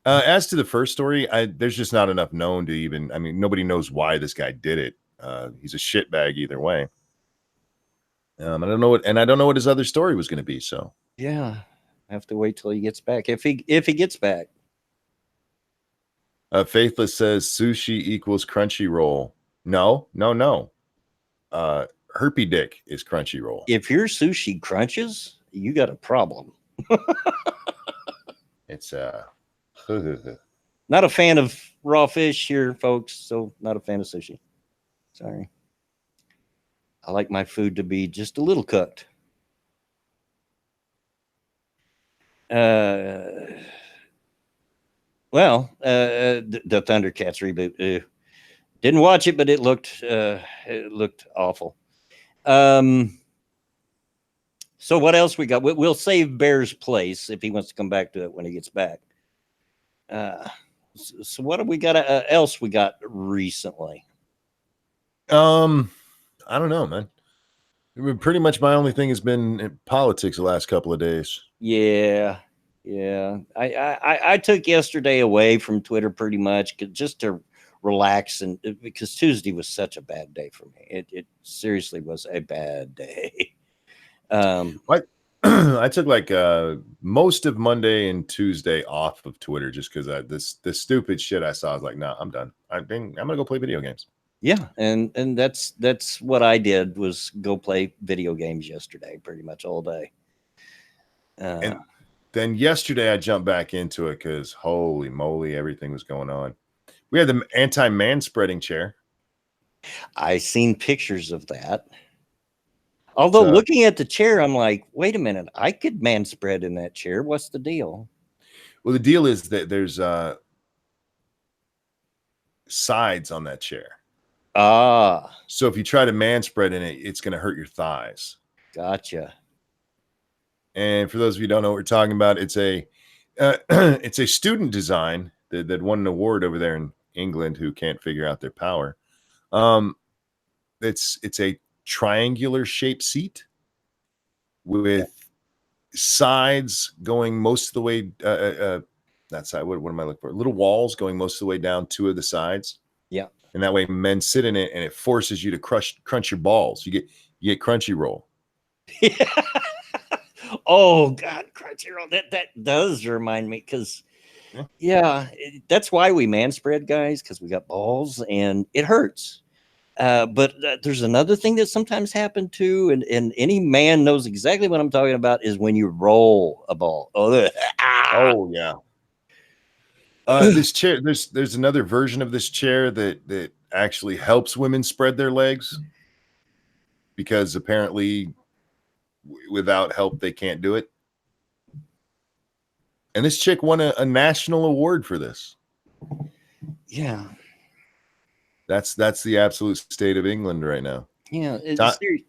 As to the first story, there's just not enough known to even. I mean, nobody knows why this guy did it. He's a shitbag either way. I don't know I don't know what his other story was going to be. So yeah, I have to wait till he gets back. If he gets back. Faithless says sushi equals Crunchyroll. No. Herpy dick is Crunchyroll. If you're Sushi Crunches, you got a problem. It's not a fan of raw fish here, folks. So not a fan of sushi. Sorry. I like my food to be just a little cooked. The Thundercats reboot. Didn't watch it, but it looked awful. So what else we got? We'll save Bear's place if he wants to come back to it when he gets back. So what have we got else we got recently? I don't know, man. Pretty much my only thing has been politics the last couple of days. Yeah. I took yesterday away from Twitter pretty much just to relax, and because Tuesday was such a bad day for me. It seriously was a bad day. I took like most of Monday and Tuesday off of Twitter just because this stupid shit I saw. I was like, nah, I'm done. I'm gonna go play video games. Yeah, and that's what I did, was go play video games yesterday, pretty much all day. And then yesterday I jumped back into it because holy moly, everything was going on. We had the anti-man spreading chair. I seen pictures of that. Although looking at the chair, I'm like, wait a minute, I could man spread in that chair. What's the deal? Well, the deal is that there's sides on that chair. So if you try to man spread in it, it's going to hurt your thighs. Gotcha. And for those of you who don't know what we're talking about, it's a it's a student design that won an award over there in England who can't figure out their power. It's a triangular shaped seat with sides going most of the way that side. What am I looking for? Little walls going most of the way down two of the sides. Yeah. And that way men sit in it and it forces you to crunch your balls. You get Crunchyroll. Oh God, Crunchyroll. That does remind me because that's why we man spread, guys, because we got balls and it hurts. But there's another thing that sometimes happens too, and any man knows exactly what I'm talking about is when you roll a ball. Oh yeah. This chair, there's another version of this chair that actually helps women spread their legs because apparently without help they can't do it. And this chick won a national award for this. Yeah. That's the absolute state of England right now. Yeah.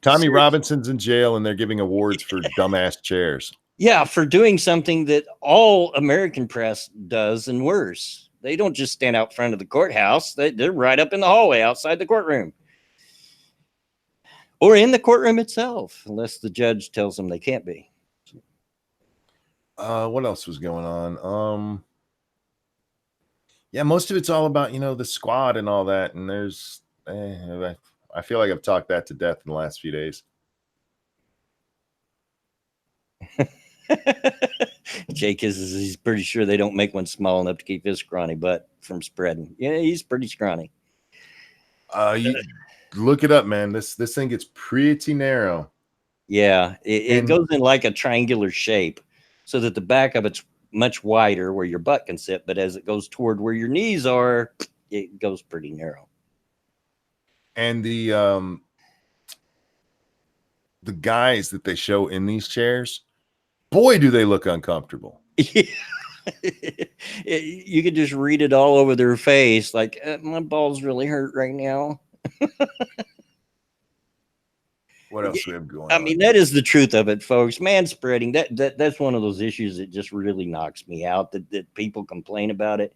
Tommy Robinson's in jail and they're giving awards for dumbass chairs. Yeah, for doing something that all American press does and worse. They don't just stand out front of the courthouse. They're right up in the hallway outside the courtroom. Or in the courtroom itself, unless the judge tells them they can't be. What else was going on? Yeah, most of it's all about, the squad and all that. And there's, I feel like I've talked that to death in the last few days. Jake he's pretty sure they don't make one small enough to keep his scrawny butt from spreading. Yeah, he's pretty scrawny. You look it up, man. This thing gets pretty narrow. Yeah, it goes in like a triangular shape so that the back of it's much wider where your butt can sit, but as it goes toward where your knees are, it goes pretty narrow. And the guys that they show in these chairs, boy, do they look uncomfortable. Yeah. You could just read it all over their face, like my balls really hurt right now. What else we have going on? I mean, that is the truth of it, folks. Man spreading, that's one of those issues that just really knocks me out, that people complain about it.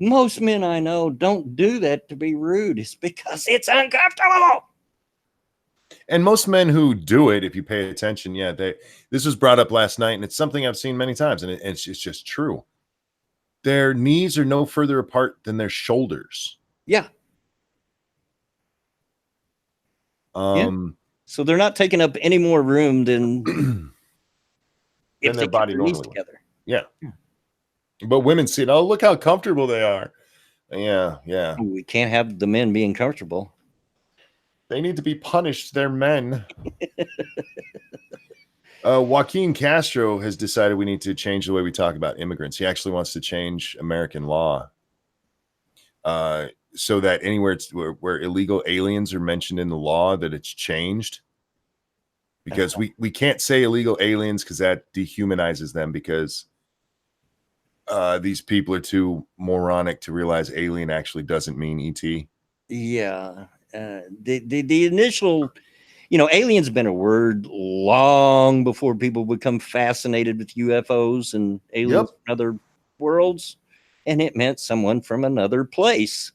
Most men I know don't do that to be rude. It's because it's uncomfortable. And most men who do it, if you pay attention, this was brought up last night, and it's something I've seen many times, and it's just true. Their knees are no further apart than their shoulders. Yeah. So they're not taking up any more room than if their body normally together. Yeah. But women see it. Oh, look how comfortable they are. Yeah. We can't have the men being comfortable. They need to be punished. They're men. Joaquin Castro has decided we need to change the way we talk about immigrants. He actually wants to change American law so that anywhere where illegal aliens are mentioned in the law, that it's changed. Because we can't say illegal aliens because that dehumanizes them, because these people are too moronic to realize alien actually doesn't mean ET. Yeah. The initial, aliens been a word long before people become fascinated with UFOs and aliens from other worlds, and it meant someone from another place.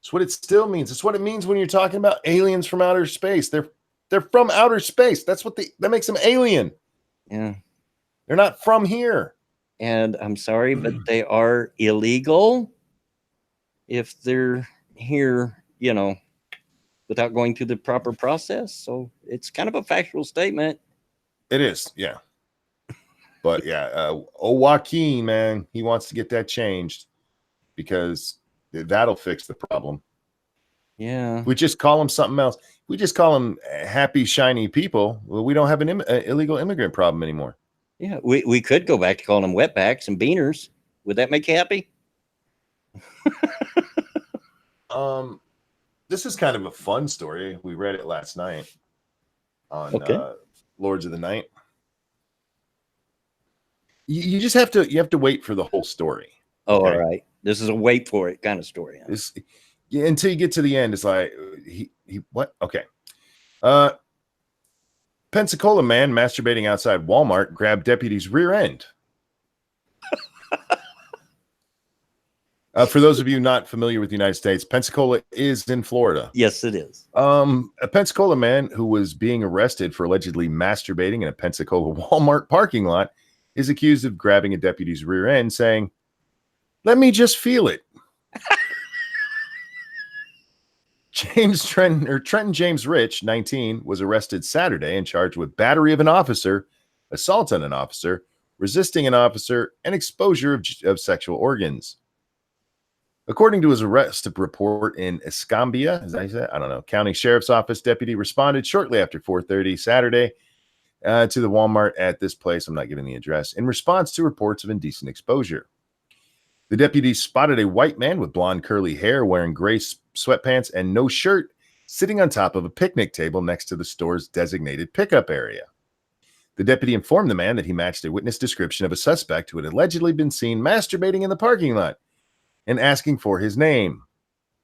It's what it still means. It's what it means when you're talking about aliens from outer space. They're from outer space. That's what that makes them alien. Yeah, they're not from here. And I'm sorry, but they are illegal if they're here, without going through the proper process. So it's kind of a factual statement. It is, yeah. But Joaquin, man, he wants to get that changed because that'll fix the problem. Yeah. We just call them something else. We just call them happy, shiny people. Well, we don't have an illegal immigrant problem anymore. Yeah, we could go back to calling them wetbacks and beaners. Would that make you happy? This is kind of a fun story. We read it last night on Lords of the Night. You just have to wait for the whole story. Oh, okay? All right. This is a wait for it kind of story. Huh? Until you get to the end, it's like he what? Okay. Pensacola man masturbating outside Walmart grabbed deputy's rear end. For those of you not familiar with the United States, Pensacola is in Florida. Yes, it is. A Pensacola man who was being arrested for allegedly masturbating in a Pensacola Walmart parking lot is accused of grabbing a deputy's rear end, saying, "Let me just feel it." Trenton James Rich, 19, was arrested Saturday and charged with battery of an officer assault on an officer, resisting an officer, and exposure of sexual organs. According to his arrest report in Escambia, as I said, I don't know, County Sheriff's Office deputy responded shortly after 4:30 Saturday to the Walmart at this place. I'm not giving the address. In response to reports of indecent exposure, the deputy spotted a white man with blonde curly hair wearing gray sweatpants and no shirt sitting on top of a picnic table next to the store's designated pickup area. The deputy informed the man that he matched a witness description of a suspect who had allegedly been seen masturbating in the parking lot and asking for his name.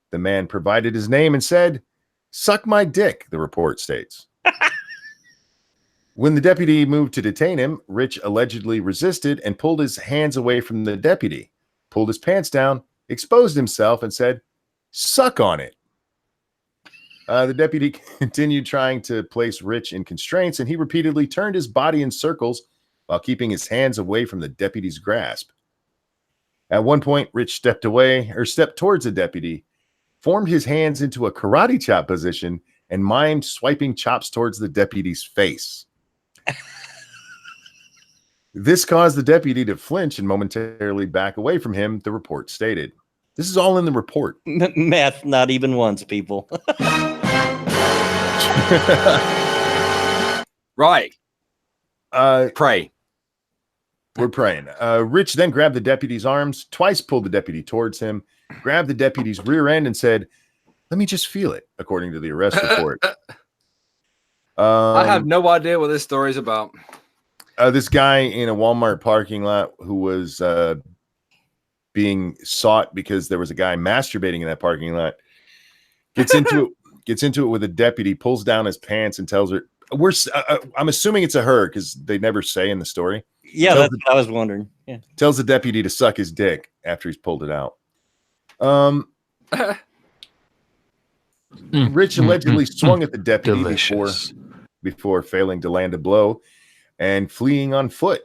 The man provided his name and said, "Suck my dick," the report states. When the deputy moved to detain him, Rich allegedly resisted and pulled his hands away from the deputy, pulled his pants down, exposed himself, and said, "Suck on it." The deputy continued trying to place Rich in constraints, and he repeatedly turned his body in circles while keeping his hands away from the deputy's grasp. At one point, Rich stepped towards the deputy, formed his hands into a karate chop position, and mimed swiping chops towards the deputy's face. This caused the deputy to flinch and momentarily back away from him, the report stated. This is all in the report. Math, not even once, people. Right. Pray. We're praying. Rich then grabbed the deputy's arms, twice pulled the deputy towards him, grabbed the deputy's rear end, and said, "Let me just feel it," according to the arrest report. I have no idea what this story is about. This guy in a Walmart parking lot who was being sought because there was a guy masturbating in that parking lot gets into it with a deputy, pulls down his pants, and tells her, I'm assuming it's a her because they never say in the story. Yeah, that's what I was wondering. Yeah. Tells the deputy to suck his dick after he's pulled it out. Rich allegedly swung at the deputy before failing to land a blow and fleeing on foot.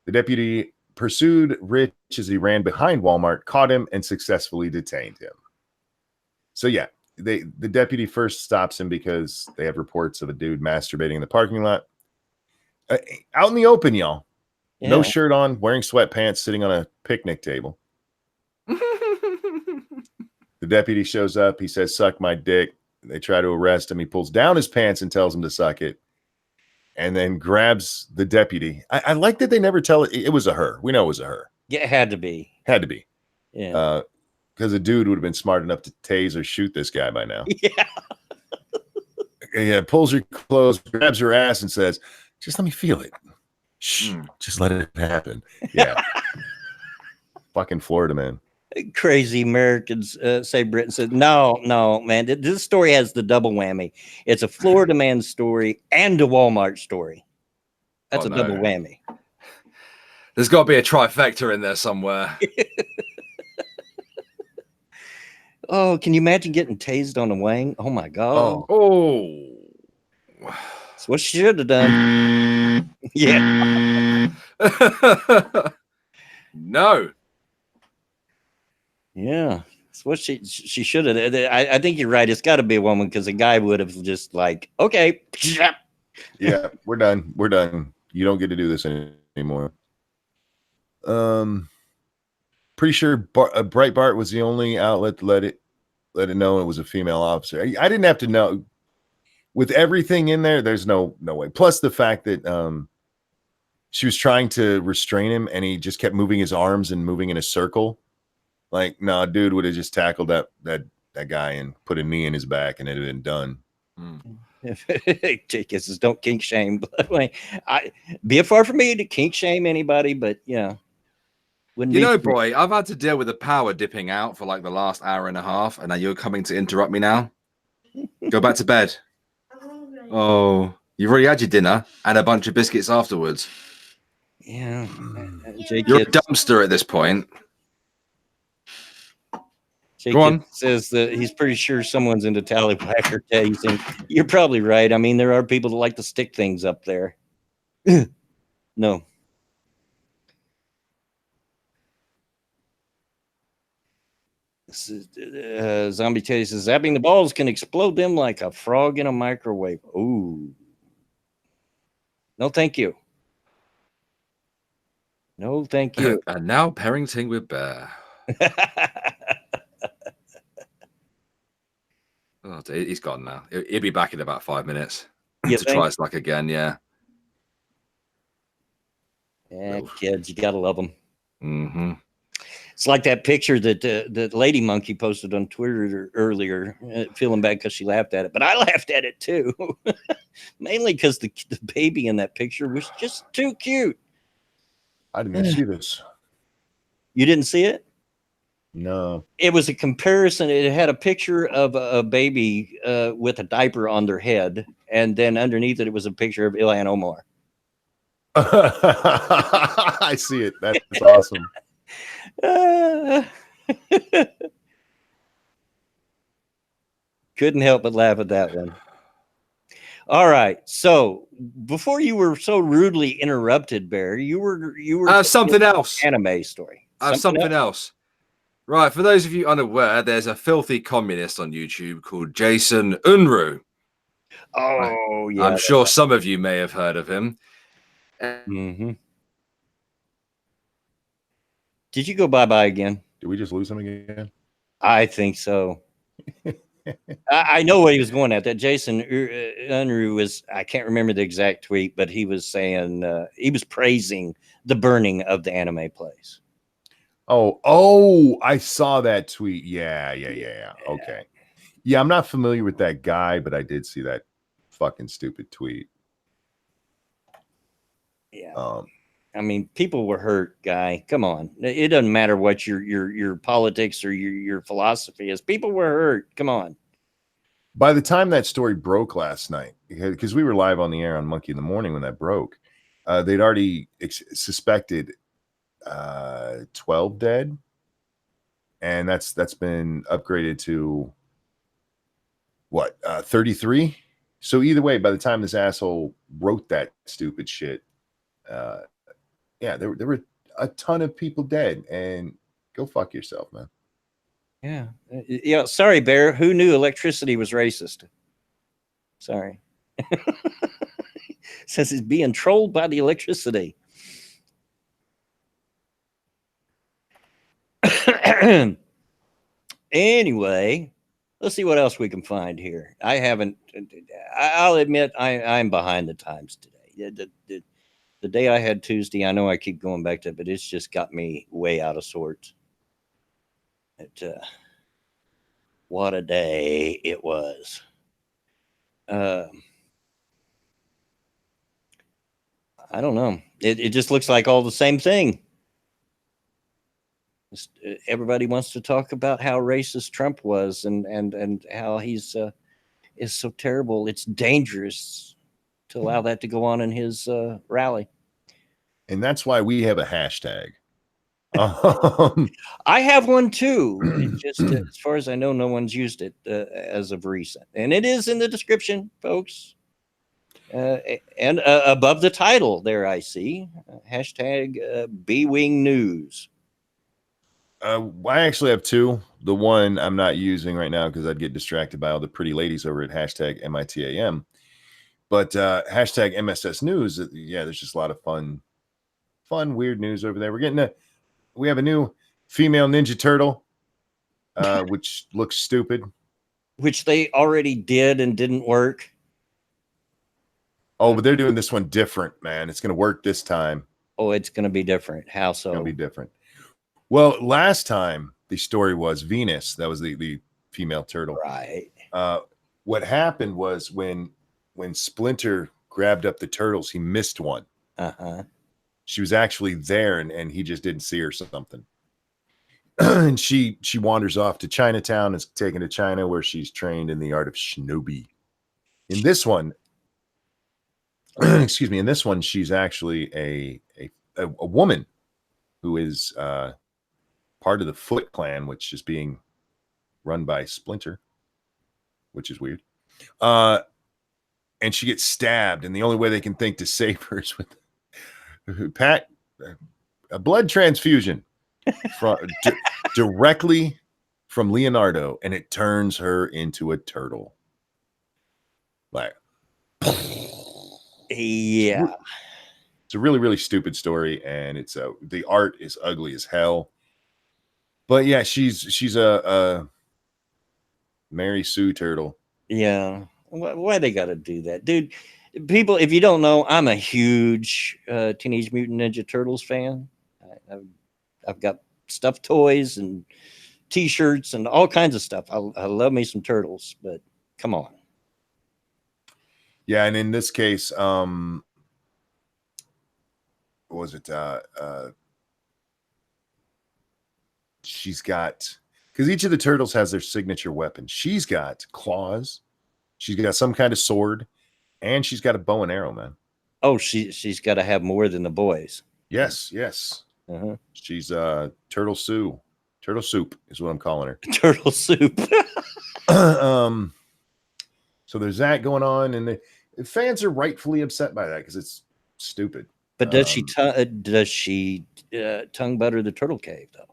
The deputy pursued Rich as he ran behind Walmart, caught him, and successfully detained him. So yeah, the deputy first stops him because they have reports of a dude masturbating in the parking lot. Out in the open, y'all. Yeah. No shirt on, wearing sweatpants, sitting on a picnic table. The deputy shows up. He says, "Suck my dick." They try to arrest him. He pulls down his pants and tells him to suck it, and then grabs the deputy. I like that they never tell it. It was a her. We know it was a her. Yeah, it had to be. Had to be. Yeah. Because a dude would have been smart enough to tase or shoot this guy by now. Yeah. Yeah. Pulls her clothes, grabs her ass, and says, "Just let me feel it. Shh, just let it happen." Yeah. Fucking Florida man. Crazy Americans say Britain said, no, man. This story has the double whammy. It's a Florida man story and a Walmart story. That's double whammy. There's got to be a trifecta in there somewhere. Oh, can you imagine getting tased on a wang? Oh my God. Oh. That's what she should have done. Yeah. No. Yeah. That's what she should have. I think you're right. It's got to be a woman because a guy would have just like, okay. Yeah, we're done. We're done. You don't get to do this anymore. Pretty sure Breitbart was the only outlet to let it know it was a female officer. I didn't have to know. With everything in there, there's no way. Plus the fact that she was trying to restrain him and he just kept moving his arms and moving in a circle. Like, no, dude would have just tackled that guy and put a knee in his back and it'd have been done. Jake says, "Don't kink shame." Be it far from me to kink shame anybody, but yeah. Boy, I've had to deal with the power dipping out for like the last hour and a half, and now you're coming to interrupt me now. Go back to bed. Oh, you've already had your dinner and a bunch of biscuits afterwards. Yeah. Jake You're a dumpster at this point. Jake says that he's pretty sure someone's into tallywhacker tasing. You're probably right. I mean, there are people that like to stick things up there. No. Zombie Teddy says, "Zapping the balls can explode them like a frog in a microwave." Ooh. No, thank you. No, thank you. And now parenting with Bear. Oh, he's gone now. He'll be back in about 5 minutes You to think? try his luck again. Yeah. Yeah, kids, you gotta love them. Mm-hmm. It's like that picture that the lady monkey posted on Twitter earlier, feeling bad because she laughed at it, but I laughed at it too, mainly because the baby in that picture was just too cute. I didn't see this. You didn't see it? No. It was a comparison. It had a picture of a baby with a diaper on their head, and then underneath it, it was a picture of Ilhan Omar. I see it. That's awesome. Couldn't help but laugh at that one. All right. So before you were so rudely interrupted, Bear, you were Something else. Anime story. Something else. Right. For those of you unaware, there's a filthy communist on YouTube called Jason Unruh. Oh, yeah. I'm sure some of you may have heard of him. Mm-hmm. Did you go bye-bye again? Did we just lose him again? I think so. I know what he was going at. That Jason Unruh was, I can't remember the exact tweet, but he was saying, he was praising the burning of the anime place. Oh, I saw that tweet. Yeah. Okay. Yeah, I'm not familiar with that guy, but I did see that fucking stupid tweet. Yeah. I mean, people were hurt, guy. Come on. It doesn't matter what your politics or your philosophy is. People were hurt. Come on. By the time that story broke last night, because we were live on the air on Monkey in the Morning when that broke, they'd already suspected 12 dead, and that's been upgraded to what, 33. So either way, by the time this asshole wrote that stupid shit, yeah, there were a ton of people dead, and go fuck yourself, man. Yeah. Sorry, Bear. Who knew electricity was racist? Sorry. Since it's being trolled by the electricity. Anyway, let's see what else we can find here. I'll admit I'm behind the times today. The day I had Tuesday, I know I keep going back to it, but it's just got me way out of sorts. What a day it was. I don't know. It just looks like all the same thing. Everybody wants to talk about how racist Trump was and how he's is so terrible. It's dangerous to allow that to go on in his rally. And that's why we have a hashtag. I have one too. It just as far as I know, no one's used it as of recent, and it is in the description, folks. And above the title there, I see hashtag B-Wing News. I actually have two. The one I'm not using right now because I'd get distracted by all the pretty ladies over at hashtag MITAM. But hashtag MSS News, yeah, there's just a lot of fun, weird news over there. We have a new female Ninja Turtle, which looks stupid. Which they already did and didn't work. Oh, but they're doing this one different, man. It's going to work this time. Oh, it's going to be different. How so? It's going to be different. Well, last time the story was Venus. That was the female turtle. Right. What happened was when Splinter grabbed up the turtles, he missed one. Uh-huh. She was actually there, and he just didn't see her or something. And she wanders off to Chinatown, is taken to China, where she's trained in the art of shinobi. In this one, excuse me, in this one, she's actually a woman who is part of the Foot Clan, which is being run by Splinter, which is weird. And she gets stabbed, and the only way they can think to save her is with a blood transfusion from directly from Leonardo, and it turns her into a turtle. Like, yeah. It's a really, really stupid story, and it's the art is ugly as hell. But yeah, she's a Mary Sue turtle. Yeah. Why they got to do that, dude? People, if you don't know, I'm a huge Teenage Mutant Ninja Turtles fan. I've got stuffed toys and T-shirts and all kinds of stuff. I love me some turtles, but come on. Yeah, and in this case, what was it? She's got, because each of the turtles has their signature weapon. She's got claws. She's got some kind of sword, and she's got a bow and arrow, man. Oh, she's got to have more than the boys. Yes, yes. Uh-huh. She's Turtle Sue. Turtle Soup is what I'm calling her. Turtle soup. So there's that going on, and the fans are rightfully upset by that because it's stupid. But does she tongue butter the turtle cave though?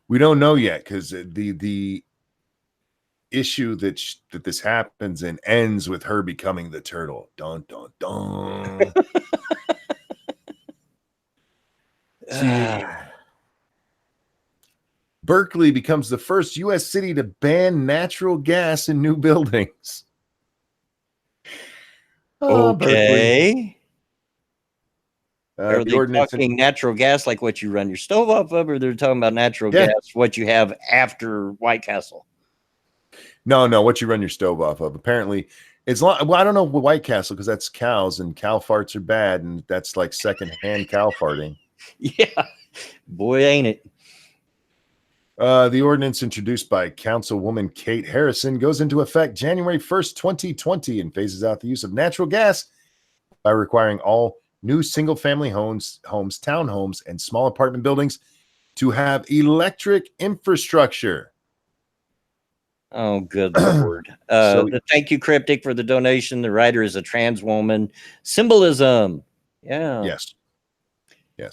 We don't know yet because the issue that this happens and ends with her becoming the turtle. Dun dun dun. See, Berkeley becomes the first U.S. city to ban natural gas in new buildings. Okay. Are The they ordinance talking natural gas like what you run your stove off of, or they're talking about natural gas what you have after White Castle? No, what you run your stove off of. Apparently, it's well, I don't know White Castle because that's cows and cow farts are bad, and that's like secondhand cow farting. Yeah, boy, ain't it? The ordinance introduced by Councilwoman Kate Harrison goes into effect January 1st, 2020, and phases out the use of natural gas by requiring all new single-family homes, townhomes, and small apartment buildings to have electric infrastructure. Oh, good Lord. Thank you, Cryptic, for the donation. The writer is a trans woman. Symbolism. Yeah. Yes,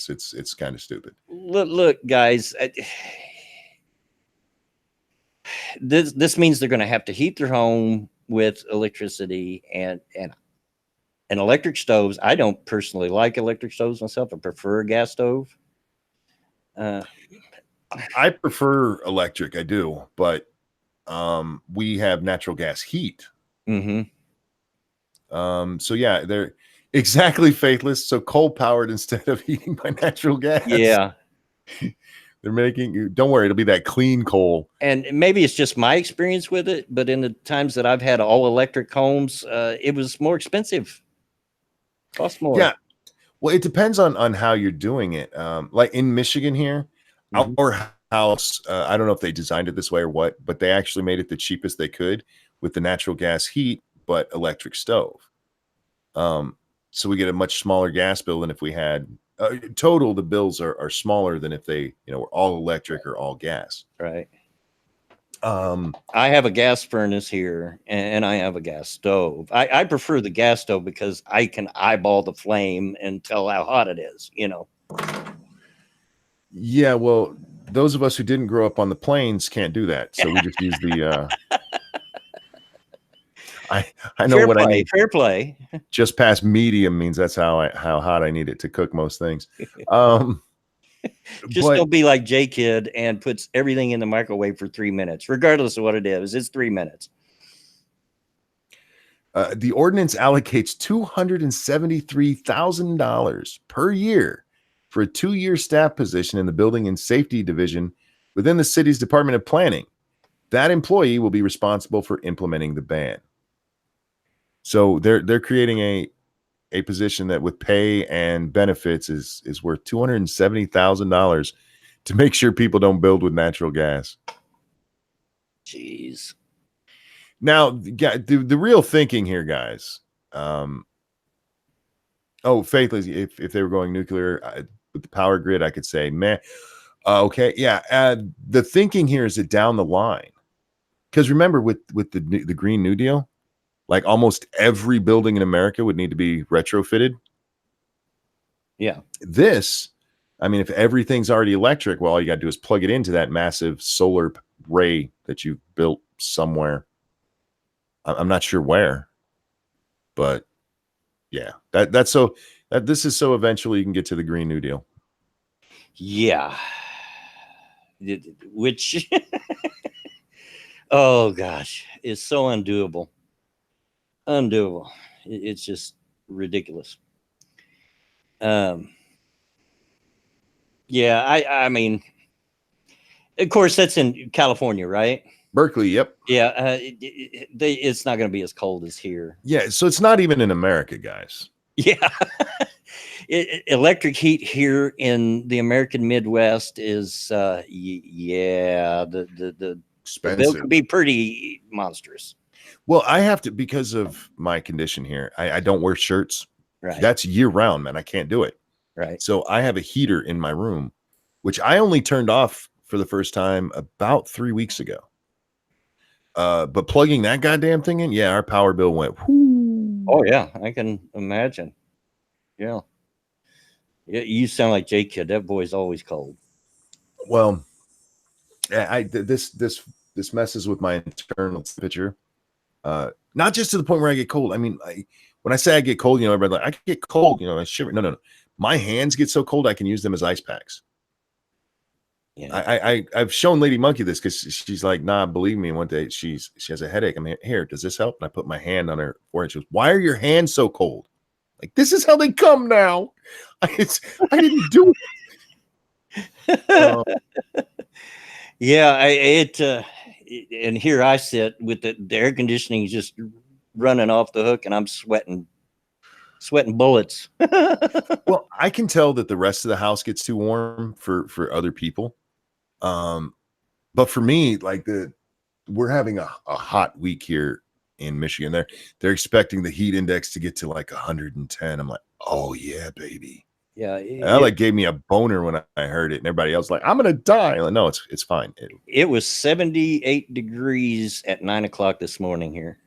it's kind of stupid. Look, guys. This means they're going to have to heat their home with electricity and electric stoves. I don't personally like electric stoves myself. I prefer a gas stove. I prefer electric. I do, but we have natural gas heat. Mm-hmm. So yeah, they're exactly faithless. So coal powered instead of heating by natural gas. Yeah. They're making, don't worry, it'll be that clean coal. And maybe it's just my experience with it, but in the times that I've had all electric homes, it was more expensive. Cost more. Yeah. Well, it depends on how you're doing it. Like in Michigan here, our house, I don't know if they designed it this way or what, but they actually made it the cheapest they could with the natural gas heat, but electric stove. So we get a much smaller gas bill than if we had total. The bills are smaller than if they, were all electric or all gas. Right. I have a gas furnace here and I have a gas stove. I prefer the gas stove because I can eyeball the flame and tell how hot it is, Yeah, well, those of us who didn't grow up on the plains can't do that. So we just use the I know what I need. Fair play. Just past medium means that's how hot I need it to cook most things. Just don't be like J Kid and puts everything in the microwave for 3 minutes, regardless of what it is. It's 3 minutes. The ordinance allocates $273,000 per year for a 2-year staff position in the Building and Safety Division within the city's Department of Planning. That employee will be responsible for implementing the ban. So they're creating a position that with pay and benefits is worth $270,000 to make sure people don't build with natural gas. Jeez. Now, the real thinking here, guys. Faithless, if they were going nuclear with the power grid, I could say, man, okay, yeah. The thinking here is that down the line, because remember with the Green New Deal, like almost every building in America would need to be retrofitted. Yeah. This, I mean, if everything's already electric, well, all you got to do is plug it into that massive solar array that you've built somewhere. I'm not sure where, but yeah, that's This is so eventually you can get to the Green New Deal. Yeah. Which, oh gosh, it's so undoable. Undoable. It's just ridiculous. Yeah, I mean, of course, that's in California, right? Berkeley, yep. Yeah, it's not going to be as cold as here. Yeah, so it's not even in America, guys. Yeah. Electric heat here in the American Midwest is, yeah, the bill Expensive. could be pretty monstrous. Well, I have to, because of my condition here, I don't wear shirts. Right. That's year round, man. I can't do it. Right. So I have a heater in my room, which I only turned off for the first time about 3 weeks ago. But plugging that goddamn thing in, yeah, our power bill went. Whoo. Oh yeah, I can imagine. Yeah. Yeah, you sound like J Kid. That boy's always cold. Well, this messes with my internal temperature. Not just to the point where I get cold. I mean, when I say I get cold, you know, everybody like I get cold, you know, I shiver. No. My hands get so cold I can use them as ice packs. Yeah. I've shown Lady Monkey this because she's like, nah, believe me. One day she has a headache. I'm here. Does this help? And I put my hand on her forehead. She goes, why are your hands so cold? Like, this is how they come now. I didn't do it. Yeah, and here I sit with the air conditioning just running off the hook, and I'm sweating bullets. Well, I can tell that the rest of the house gets too warm for other people. But for me, like we're having a hot week here in Michigan. They're expecting the heat index to get to like 110. I'm like, oh yeah, baby. Yeah, That like gave me a boner when I heard it, and everybody else like, I'm gonna die. Like, no, it's fine. It was 78 degrees at 9 o'clock this morning here.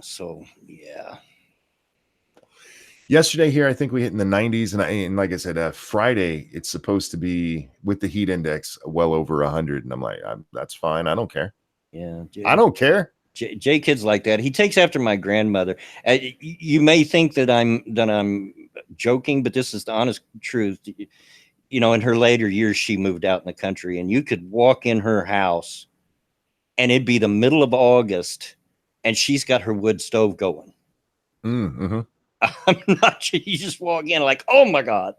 So yeah. Yesterday here, I think we hit in the 90s, and like I said, Friday it's supposed to be with the heat index well over 100, and I'm like, that's fine. I don't care. Yeah, I don't care. J Kid's like that. He takes after my grandmother. You may think that I'm joking, but this is the honest truth. You know, in her later years, she moved out in the country, and you could walk in her house, and it'd be the middle of August, and she's got her wood stove going. Mm-hmm. I'm not sure. You just walk in like, oh my God.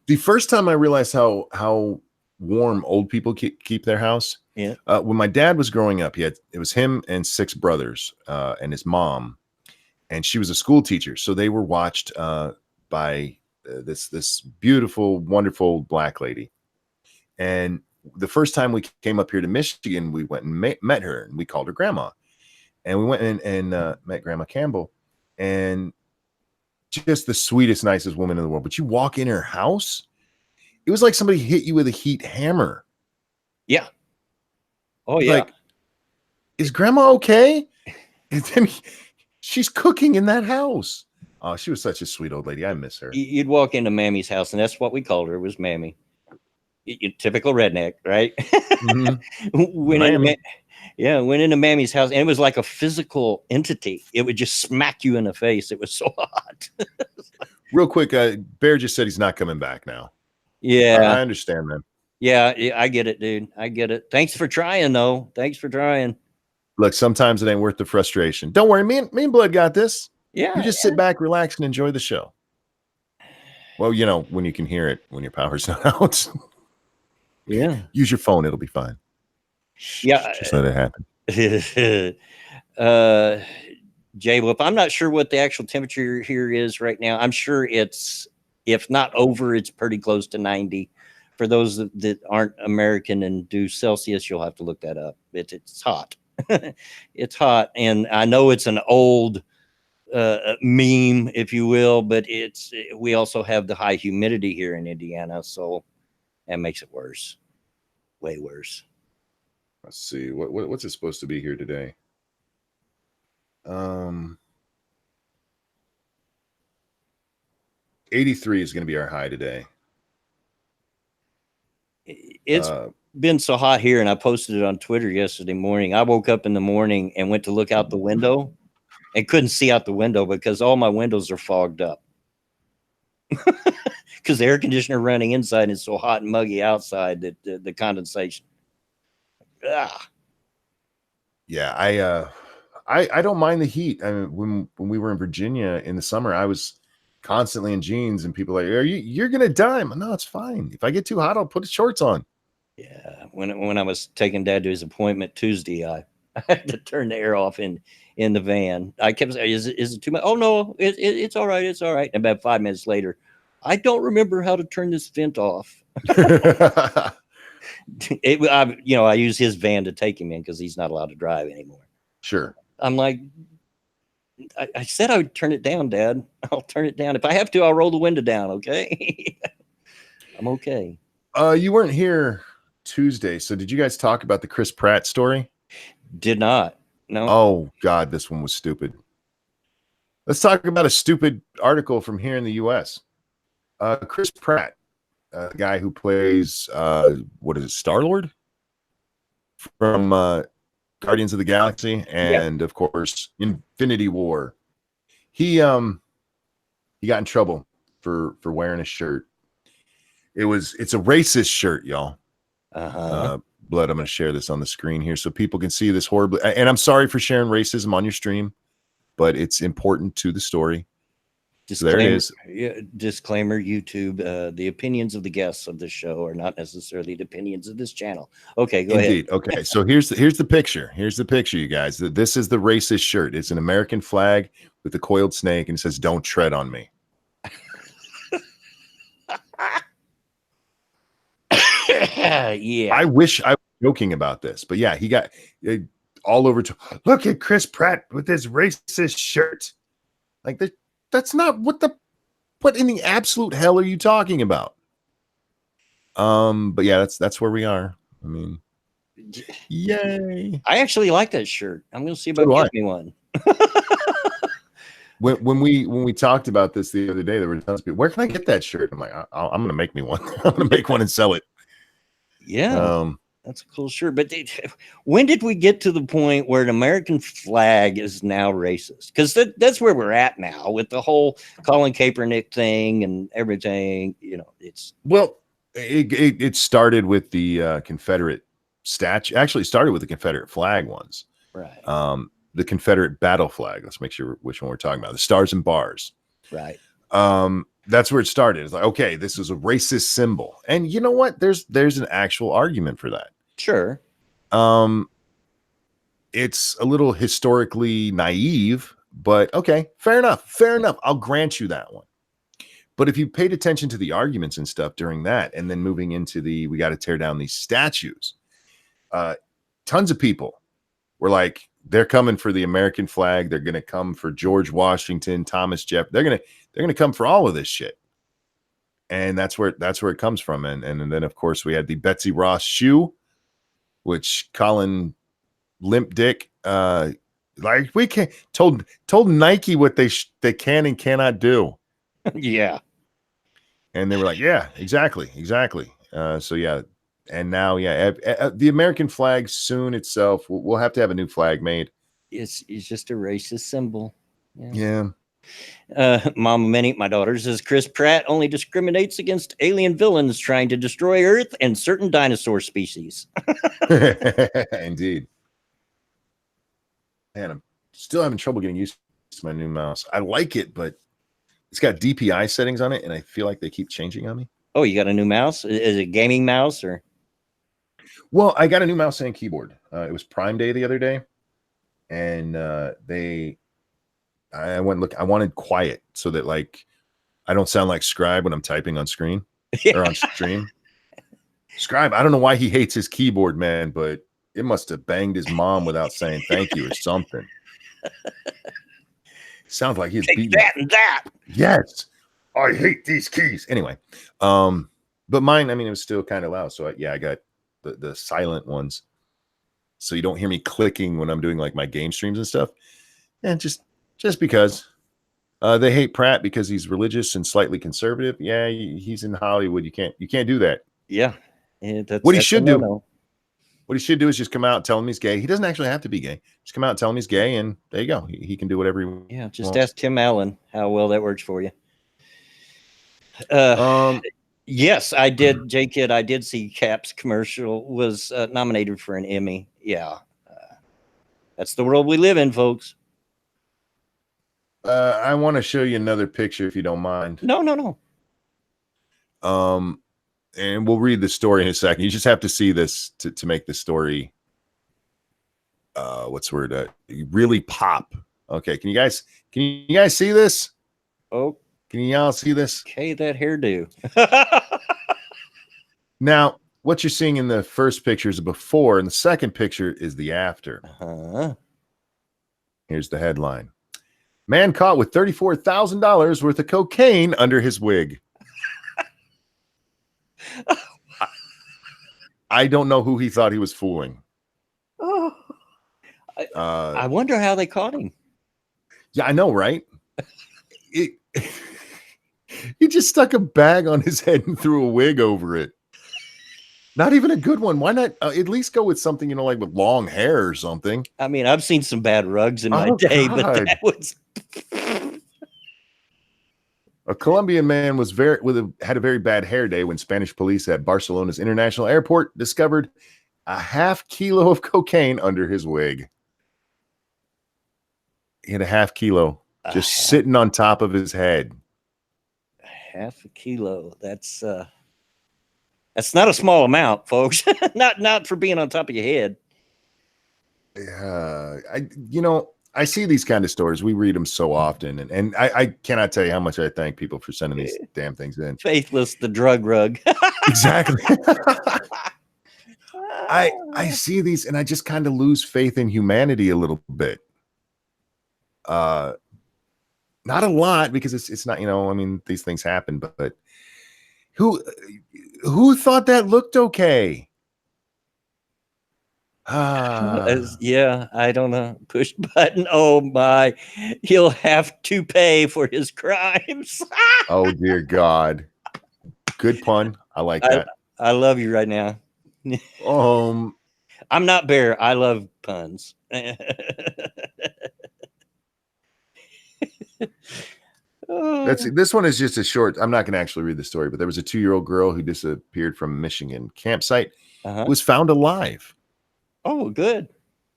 The first time I realized how warm old people keep their house. Yeah. When my dad was growing up, it was him and 6 brothers and his mom, and she was a school teacher. So they were watched by this beautiful, wonderful black lady. And the first time we came up here to Michigan, we went and met her, and we called her Grandma. And we went and met Grandma Campbell, and just the sweetest, nicest woman in the world. But you walk in her house, it was like somebody hit you with a heat hammer. Yeah. Oh yeah. Like, is Grandma okay? And then she's cooking in that house. Oh, she was such a sweet old lady. I miss her. You'd walk into Mammy's house, and that's what we called her, was Mammy. Typical redneck, right? Mm-hmm. Went into Mammy's house, and it was like a physical entity. It would just smack you in the face. It was so hot. Real quick, Bear just said he's not coming back now. Yeah. I understand, man. Yeah, I get it, dude. I get it. Thanks for trying, though. Thanks for trying. Look, sometimes it ain't worth the frustration. Don't worry, me and Blood got this. Yeah. You just sit back, relax, and enjoy the show. Well, you know, when you can hear it, when your power's not out. Yeah. Use your phone. It'll be fine. Yeah. Just let it happen. Jay, well, I'm not sure what the actual temperature here is right now. I'm sure it's, if not over, it's pretty close to 90. For those that aren't American and do Celsius, you'll have to look that up. It's hot. It's hot. And I know it's an old meme, if you will, but we also have the high humidity here in Indiana. So that makes it worse. Way worse. Let's see. What's it supposed to be here today? 83 is going to be our high today. It's been so hot here, and I posted it on Twitter yesterday morning. I woke up in the morning and went to look out the window, and couldn't see out the window because all my windows are fogged up. Because the air conditioner running inside and it's so hot and muggy outside that the condensation. Ah. Yeah, I don't mind the heat. I mean, when we were in Virginia in the summer, I was constantly in jeans, and people are like, you're gonna die. No, it's fine. If I get too hot, I'll put shorts on. Yeah, when I was taking Dad to his appointment Tuesday, I had to turn the air off in the van. I kept saying, "Is it too much?" Oh no, it's all right. It's all right. And about 5 minutes later, I don't remember how to turn this vent off. I use his van to take him in because he's not allowed to drive anymore. Sure. I'm like, I said I would turn it down, Dad. I'll turn it down. If I have to, I'll roll the window down. Okay. I'm okay. You weren't here Tuesday, so did you guys talk about the Chris Pratt story? Did not. No. Oh God, this one was stupid. Let's talk about a stupid article from here in the U.S. Chris Pratt, the guy who plays what is it, Star-Lord from Guardians of the Galaxy, and of course Infinity War. He got in trouble for wearing a shirt. It's a racist shirt, y'all. Blood, I'm going to share this on the screen here so people can see this horribly. And I'm sorry for sharing racism on your stream, but it's important to the story. So there it is. Disclaimer, YouTube, the opinions of the guests of this show are not necessarily the opinions of this channel. Okay, go ahead. Okay, so here's the picture. Here's the picture, you guys. This is the racist shirt. It's an American flag with a coiled snake, and it says, "Don't tread on me." Yeah. I wish I was joking about this, but yeah, he got all over. Look at Chris Pratt with his racist shirt. Like that's not what in the absolute hell are you talking about? But yeah, that's where we are. I mean, yay! I actually like that shirt. I'm going to see if I can get me one. When we talked about this the other day, there were tons of people. Where can I get that shirt? I'm like, I'm going to make me one. I'm going to make one and sell it. Yeah, that's a cool shirt. But when did we get to the point where an American flag is now racist? Because that's where we're at now with the whole Colin Kaepernick thing and everything. It started with the Confederate statue. Actually, started with the Confederate flag ones. Right. The Confederate battle flag. Let's make sure which one we're talking about. The stars and bars. Right. That's where it started. It's like, okay, this is a racist symbol. And you know what? There's an actual argument for that. Sure. It's a little historically naive, but okay, fair enough. Fair enough. I'll grant you that one. But if you paid attention to the arguments and stuff during that, and then moving into we got to tear down these statues, tons of people were like, they're coming for the American flag. They're going to come for George Washington, Thomas Jefferson. They're going to come for all of this shit. And that's where it comes from. And then of course we had the Betsy Ross shoe, which Colin Limp Dick, like we can't told Nike what they can and cannot do. Yeah. And they were like, yeah, exactly. So yeah. And now, the American flag soon itself, we'll have to have a new flag made. It's just a racist symbol. Yeah. Mama Minnie, my daughter, says Chris Pratt only discriminates against alien villains trying to destroy Earth and certain dinosaur species. Indeed. Man, I'm still having trouble getting used to my new mouse. I like it, but it's got DPI settings on it, and I feel like they keep changing on me. Oh, you got a new mouse? Is it a gaming mouse or? Well, I got a new mouse and keyboard. It was Prime Day the other day, and I went and look. I wanted quiet so that like I don't sound like Scribe when I'm typing on screen or on stream. Scribe, I don't know why he hates his keyboard, man, but it must have banged his mom without saying thank you or something. Sounds like he's beating that and that. Yes, I hate these keys. Anyway, but mine, I mean, it was still kind of loud. So I got the silent ones, so you don't hear me clicking when I'm doing like my game streams and stuff. And just because they hate Pratt because he's religious and slightly conservative. Yeah, he's in Hollywood. You can't do that. Yeah, what he should do. What he should do is just come out and tell him he's gay. He doesn't actually have to be gay. Just come out and tell him he's gay, and there you go. He can do whatever he wants. Yeah, just ask Tim Allen how well that works for you. Yes, I did. J-Kid, I did see Cap's commercial was nominated for an Emmy. Yeah. That's the world we live in, folks. I want to show you another picture if you don't mind. No. And we'll read the story in a second. You just have to see this to make the story what's the word? Really pop. Okay, can you guys see this? Oh, can y'all see this? Okay, that hairdo. Now, what you're seeing in the first picture is the before, and the second picture is the after. Here's the headline. Man caught with $34,000 worth of cocaine under his wig. I don't know who he thought he was fooling. I wonder how they caught him. Yeah, I know, right? He just stuck a bag on his head and threw a wig over it. Not even a good one. Why not at least go with something, like with long hair or something? I mean, I've seen some bad rugs in my day, God. but that was... A Colombian man had a very bad hair day when Spanish police at Barcelona's international airport discovered a half kilo of cocaine under his wig. He had a half kilo just sitting on top of his head. Half a kilo. That's not a small amount, folks. not for being on top of your head. I see these kind of stories. We read them so often, and I cannot tell you how much I thank people for sending these damn things in. Faithless, the drug rug. Exactly. I see these, and I just kind of lose faith in humanity a little bit. Not a lot, because it's not, I mean, these things happen, but who thought that looked okay? Yeah, I don't know. Push button. Oh my, he'll have to pay for his crimes. Oh dear God. Good pun. I like that. I love you right now. I'm not Bear. I love puns. This one is just a short. I'm not going to actually read the story, but there was a 2-year-old girl who disappeared from a Michigan campsite, was found alive. Oh, good.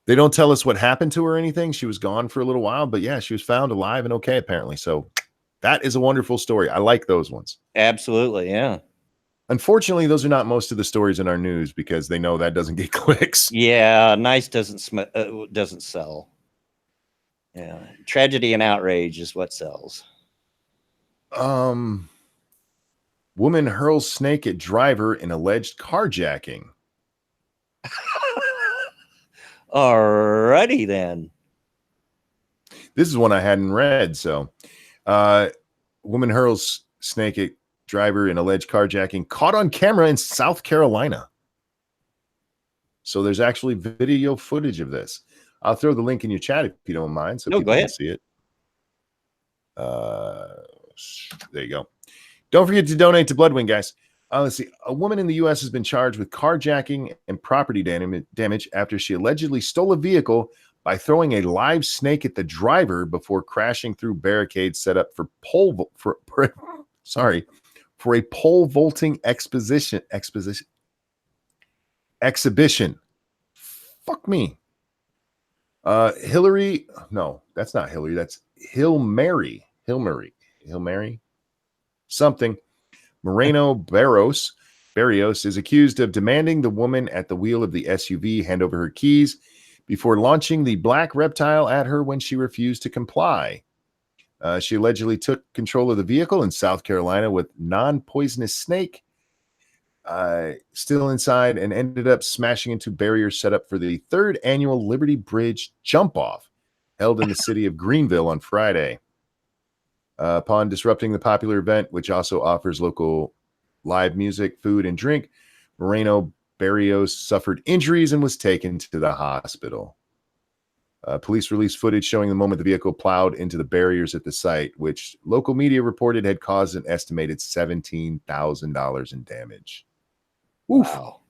They don't tell us what happened to her or anything. She was gone for a little while, but yeah, she was found alive and okay, apparently. So that is a wonderful story. I like those ones. Absolutely, yeah. Unfortunately, those are not most of the stories in our news because they know that doesn't get clicks. Yeah, nice doesn't sell. Yeah, tragedy and outrage is what sells. Woman hurls snake at driver in alleged carjacking. Alrighty then. This is one I hadn't read. So, woman hurls snake at driver in alleged carjacking, caught on camera in South Carolina. So there's actually video footage of this. I'll throw the link in your chat if you don't mind, so people can see it. There you go. Don't forget to donate to Bloodwing, guys. Let's see. A woman in the U.S. has been charged with carjacking and property damage after she allegedly stole a vehicle by throwing a live snake at the driver before crashing through barricades set up for a pole vaulting exhibition. Fuck me. Hillary. No, that's not Hillary. That's Hillary. Something. Moreno Barrios is accused of demanding the woman at the wheel of the SUV hand over her keys before launching the black reptile at her when she refused to comply. She allegedly took control of the vehicle in South Carolina with non-poisonous snake still inside and ended up smashing into barriers set up for the 3rd annual Liberty Bridge jump-off held in the city of Greenville on Friday. Upon disrupting the popular event, which also offers local live music, food, and drink, Moreno Barrios suffered injuries and was taken to the hospital. Police released footage showing the moment the vehicle plowed into the barriers at the site, which local media reported had caused an estimated $17,000 in damage. Oof. Wow.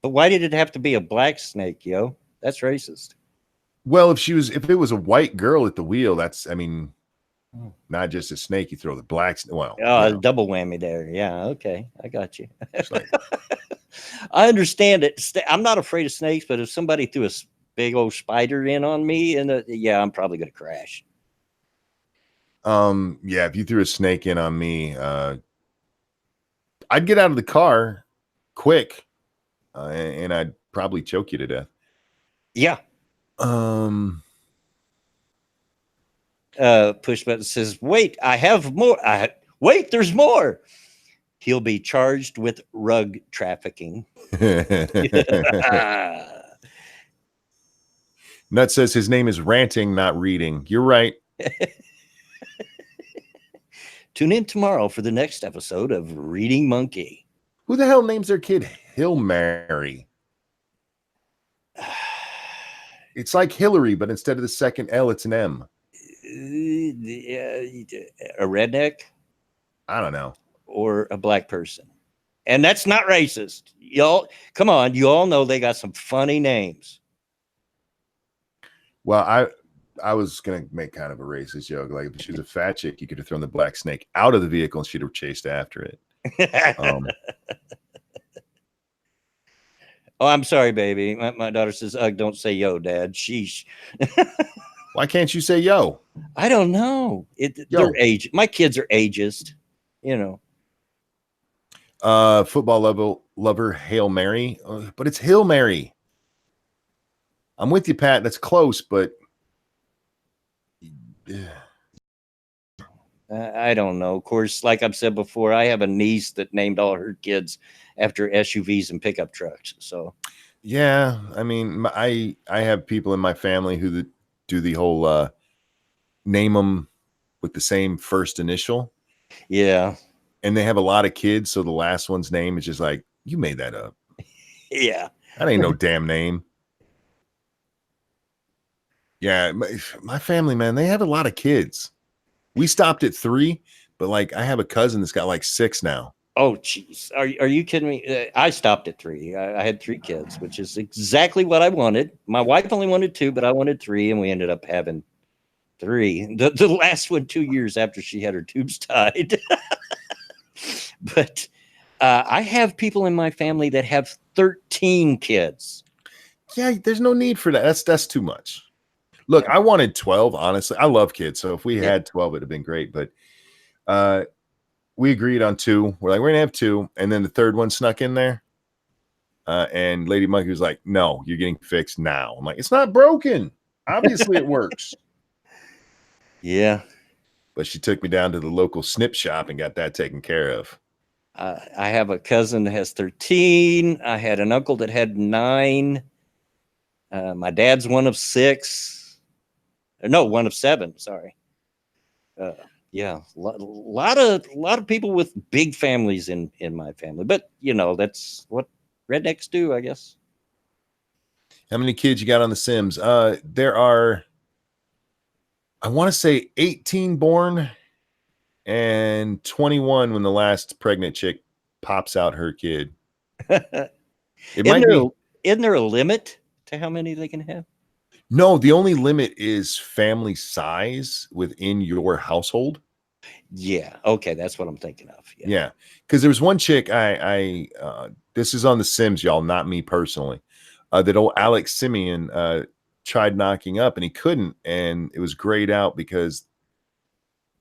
Why did it have to be a black snake, yo? That's racist. Well, if it was a white girl at the wheel, that's, I mean, Hmm. not just a snake. You throw the black. Well, Oh, double whammy there. Yeah, okay, I got you. it's like, I understand it. I'm not afraid of snakes, but if somebody threw a big old spider in on me, and yeah, I'm probably gonna crash. yeah, if you threw a snake in on me, I'd get out of the car quick, and I'd probably choke you to death. Yeah. Push button says, "Wait, I have more. Wait, there's more." He'll be charged with rug trafficking. Nut says his name is Ranting, not Reading. You're right. Tune in tomorrow for the next episode of Reading Monkey. Who the hell names their kid Hill Mary? It's like Hillary, but instead of the second L, it's an M. A redneck? I don't know. Or a black person. And that's not racist. Y'all, come on. You all know they got some funny names. Well, I was going to make kind of a racist joke. Like, if she was a fat chick, you could have thrown the black snake out of the vehicle and she'd have chased after it. Oh, I'm sorry, baby. My daughter says, "Ugh, don't say yo, Dad." Sheesh. Why can't you say yo? I don't know. They're age. My kids are ageist, you know. Football lover Hail Mary, but it's Hill Mary. I'm with you, Pat. That's close, but I don't know. Of course, like I've said before, I have a niece that named all her kids after SUVs and pickup trucks. So, yeah, I mean, I have people in my family who do the whole name them with the same first initial. Yeah, and they have a lot of kids, so the last one's name is just like, you made that up. Yeah, that ain't no damn name. Yeah, my family, man, they have a lot of kids. We stopped at 3, but like I have a cousin that's got like 6 now. Oh, jeez. Are you kidding me? I stopped at 3. I had 3 kids, which is exactly what I wanted. My wife only wanted 2, but I wanted 3, and we ended up having 3. The last one 2 years after she had her tubes tied. But I have people in my family that have 13 kids. Yeah, there's no need for that. That's too much. Look, I wanted 12, honestly. I love kids, so if we had 12, it'd have been great. But we agreed on 2. We're like, we're gonna have 2, and then the third one snuck in there. And Lady Monkey was like, "No, you're getting fixed now." I'm like, "It's not broken. Obviously, it works." Yeah, but she took me down to the local snip shop and got that taken care of. I have a cousin that has 13. I had an uncle that had 9. My dad's one of 6. No, one of 7. Sorry. Yeah, a lot of people with big families in my family, but you know that's what rednecks do, I guess. How many kids you got on The Sims? There are, I want to say 18 born and 21 when the last pregnant chick pops out her kid. Isn't there a limit to how many they can have? No, the only limit is family size within your household. Yeah, okay, that's what I'm thinking of. Yeah, because there was one chick this is on The Sims, y'all, not me personally, that old Alex Simeon tried knocking up and he couldn't, and it was grayed out because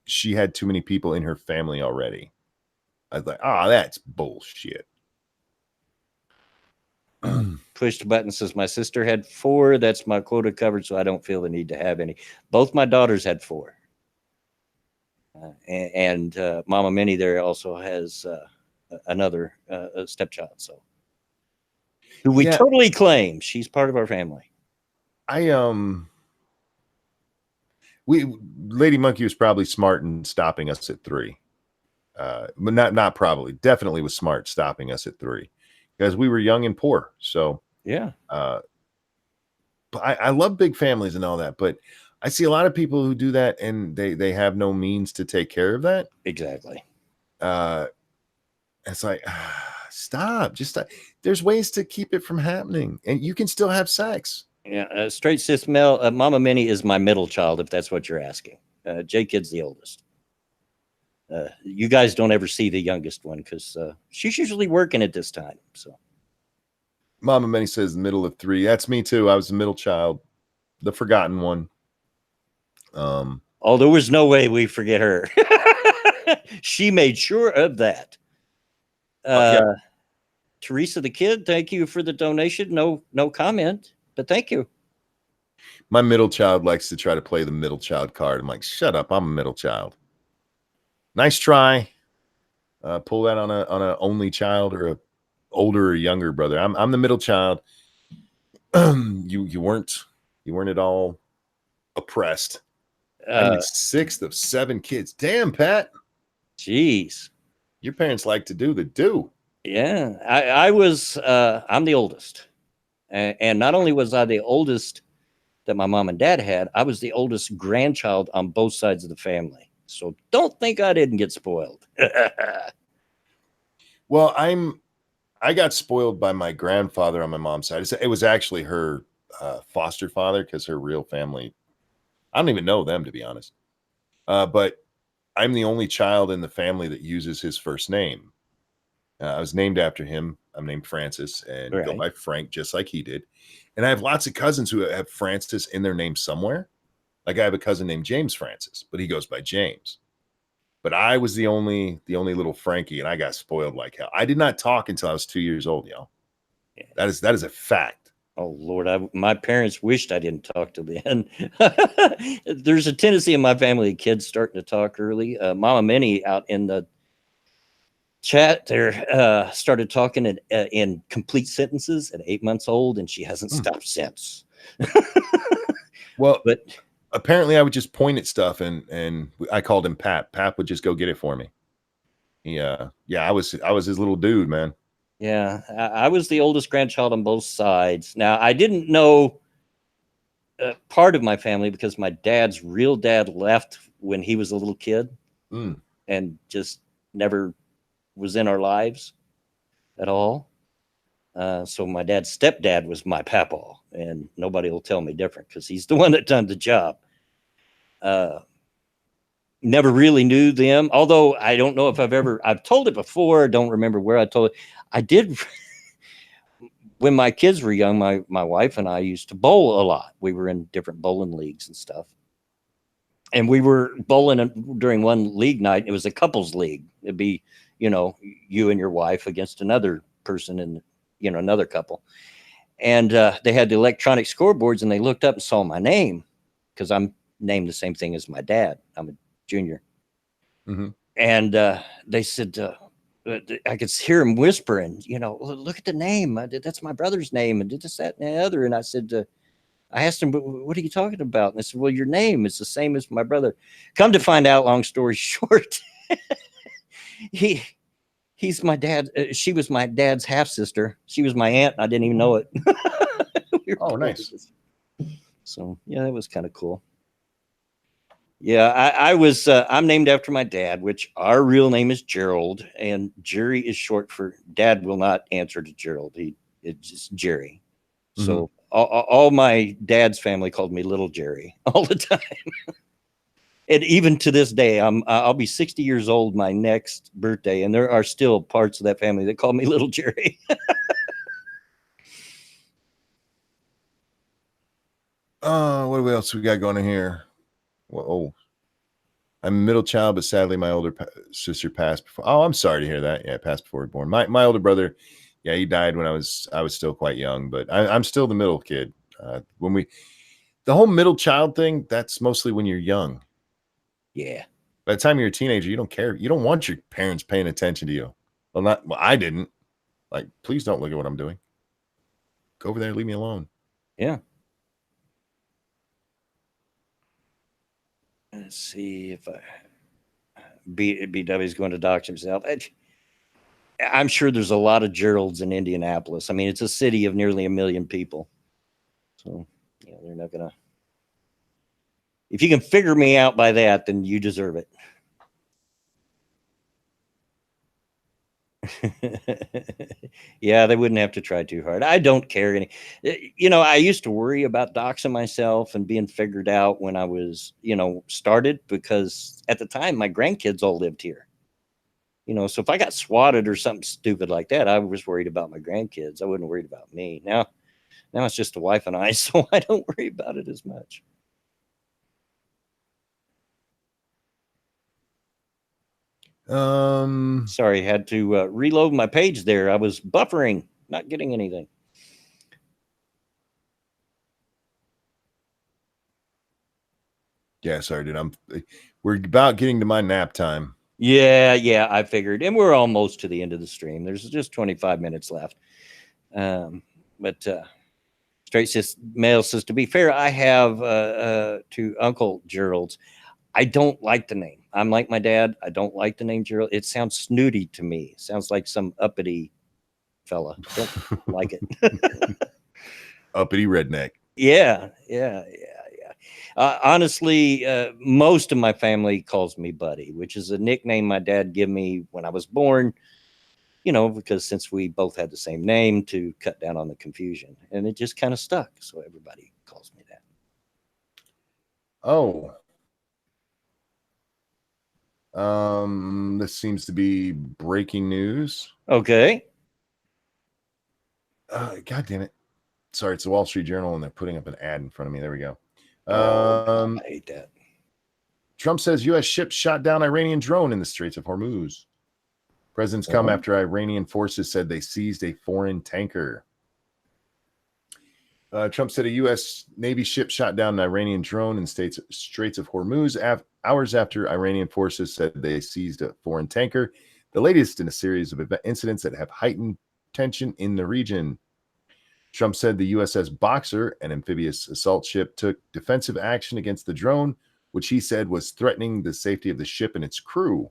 she had too many people in her family already. I was like, that's bullshit. Push the button says my sister had 4. That's my quota covered, so I don't feel the need to have any. Both my daughters had 4. And Mama Minnie there also has another stepchild, so who we totally claim she's part of our family. Lady Monkey was probably smart in stopping us at 3. But not probably, definitely was smart stopping us at 3 because we were young and poor. So yeah. But I love big families and all that, but I see a lot of people who do that and they have no means to take care of that. Exactly. It's like, stop. Just stop. there's ways to keep it from happening, and you can still have sex. Yeah, straight cis male. Mama Minnie is my middle child, if that's what you're asking. J Kid's the oldest. You guys don't ever see the youngest one because she's usually working at this time. So, Mama Minnie says the middle of 3. That's me too. I was the middle child, the forgotten one. there was no way we forget her. She made sure of that. Yeah. Teresa the Kid, thank you for the donation. No comment, but thank you. My middle child likes to try to play the middle child card. I'm like, shut up, I'm a middle child. Nice try. Pull that on a only child or a older or younger brother. I'm the middle child. You weren't at all oppressed. I'm the 6th of 7 kids. Damn, Pat. Jeez. Your parents like to do the do. Yeah, I'm the oldest. And not only was I the oldest that my mom and dad had, I was the oldest grandchild on both sides of the family. So don't think I didn't get spoiled. Well, I got spoiled by my grandfather on my mom's side. It was actually her foster father, because her real family, I don't even know them, to be honest. But I'm the only child in the family that uses his first name. I was named after him. I'm named Francis and go by Frank, just like he did. And I have lots of cousins who have Francis in their name somewhere. Like I have a cousin named James Francis, but he goes by James. But I was the only little Frankie, and I got spoiled like hell. I did not talk until I was 2 years old, y'all. Yeah. That is a fact. Oh Lord, my parents wished I didn't talk till the end. There's a tendency in my family of kids starting to talk early. Mama Minnie out in the chat there started talking in complete sentences at 8 months old, and she hasn't stopped since. Well, but apparently I would just point at stuff, and I called him Pap. Pap would just go get it for me. Yeah, I was his little dude, man. Yeah, I was the oldest grandchild on both sides. Now, I didn't know part of my family because my dad's real dad left when he was a little kid and just never was in our lives at all. So my dad's stepdad was my papaw, and nobody will tell me different because he's the one that done the job. Never really knew them, although I don't know if I've told it before. Don't remember where I told it. I did. When my kids were young, my wife and I used to bowl a lot. We were in different bowling leagues and stuff. And we were bowling during one league night. It was a couples league. It'd be, you and your wife against another person and, another couple. And they had the electronic scoreboards, and they looked up and saw my name because I'm named the same thing as my dad. I'm a junior. Mm-hmm. And they said, I could hear him whispering, look at the name. That's my brother's name. And did this, that, and the other. And I said, I asked him, what are you talking about? And I said, well, your name is the same as my brother. Come to find out, long story short, he's my dad. She was my dad's half sister. She was my aunt. And I didn't even know it. Nice. So yeah, that was kind of cool. Yeah, I'm named after my dad, which our real name is Gerald, and Jerry is short for Dad will not answer to Gerald. It's just Jerry. Mm-hmm. So all my dad's family called me Little Jerry all the time. And even to this day, I'll be 60 years old my next birthday, and there are still parts of that family that call me Little Jerry. What else we got going on here? Well, I'm a middle child, but sadly my older sister passed before. Oh, I'm sorry to hear that. Yeah, passed before we were born. My older brother, yeah, he died when I was still quite young, but I'm still the middle kid. The whole middle child thing, that's mostly when you're young. Yeah. By the time you're a teenager, you don't care. You don't want your parents paying attention to you. Well, I didn't. Like, please don't look at what I'm doing. Go over there and leave me alone. Yeah. Let's see if BW's going to dox himself. I'm sure there's a lot of Geralds in Indianapolis. I mean, it's a city of nearly 1 million people. So, they're not going to. If you can figure me out by that, then you deserve it. Yeah, they wouldn't have to try too hard. I don't care any. I used to worry about doxing myself and being figured out when I was, started, because at the time my grandkids all lived here. So if I got swatted or something stupid like that, I was worried about my grandkids. I wasn't worried about me. Now it's just the wife and I, so I don't worry about it as much. Sorry, had to reload my page there. I was buffering, not getting anything. Yeah, sorry, dude. We're about getting to my nap time. Yeah, I figured. And we're almost to the end of the stream. There's just 25 minutes left. But Straight Mail says, to be fair, I have to Uncle Gerald's. I don't like the name. I'm like my dad. I don't like the name Gerald. It sounds snooty to me. It sounds like some uppity fella. Don't like it. Uppity redneck. Yeah. Honestly, most of my family calls me Buddy, which is a nickname my dad gave me when I was born, because since we both had the same name, to cut down on the confusion. And it just kind of stuck. So everybody calls me that. Oh. This seems to be breaking news. Okay. God damn it. Sorry, it's the Wall Street Journal, and they're putting up an ad in front of me. There we go. I hate that. Trump says U.S. ship shot down Iranian drone in the Straits of Hormuz. Presidents come after Iranian forces said they seized a foreign tanker. Trump said a U.S. Navy ship shot down an Iranian drone in the Straits of Hormuz hours after Iranian forces said they seized a foreign tanker, the latest in a series of incidents that have heightened tension in the region. Trump said the USS Boxer, an amphibious assault ship, took defensive action against the drone, which he said was threatening the safety of the ship and its crew.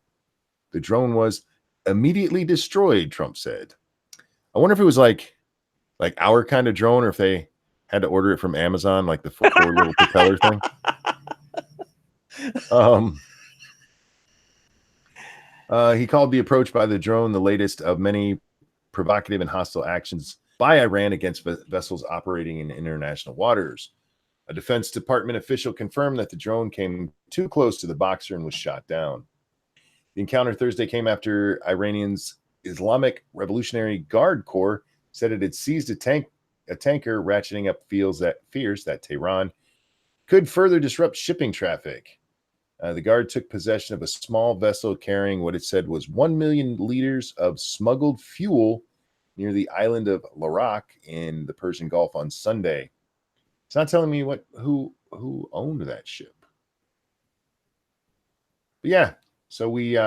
The drone was immediately destroyed, Trump said. I wonder if it was like our kind of drone, or if they had to order it from Amazon, like the four little propeller thing. He called the approach by the drone the latest of many provocative and hostile actions by Iran against vessels operating in international waters. A Defense Department official confirmed that the drone came too close to the Boxer and was shot down. The encounter Thursday came after Iranian's Islamic Revolutionary Guard Corps said it had seized a tanker, ratcheting up fears that Tehran could further disrupt shipping traffic. The Guard took possession of a small vessel carrying what it said was 1 million liters of smuggled fuel near the island of Larak in the Persian Gulf on Sunday. It's not telling me who owned that ship. But yeah, so we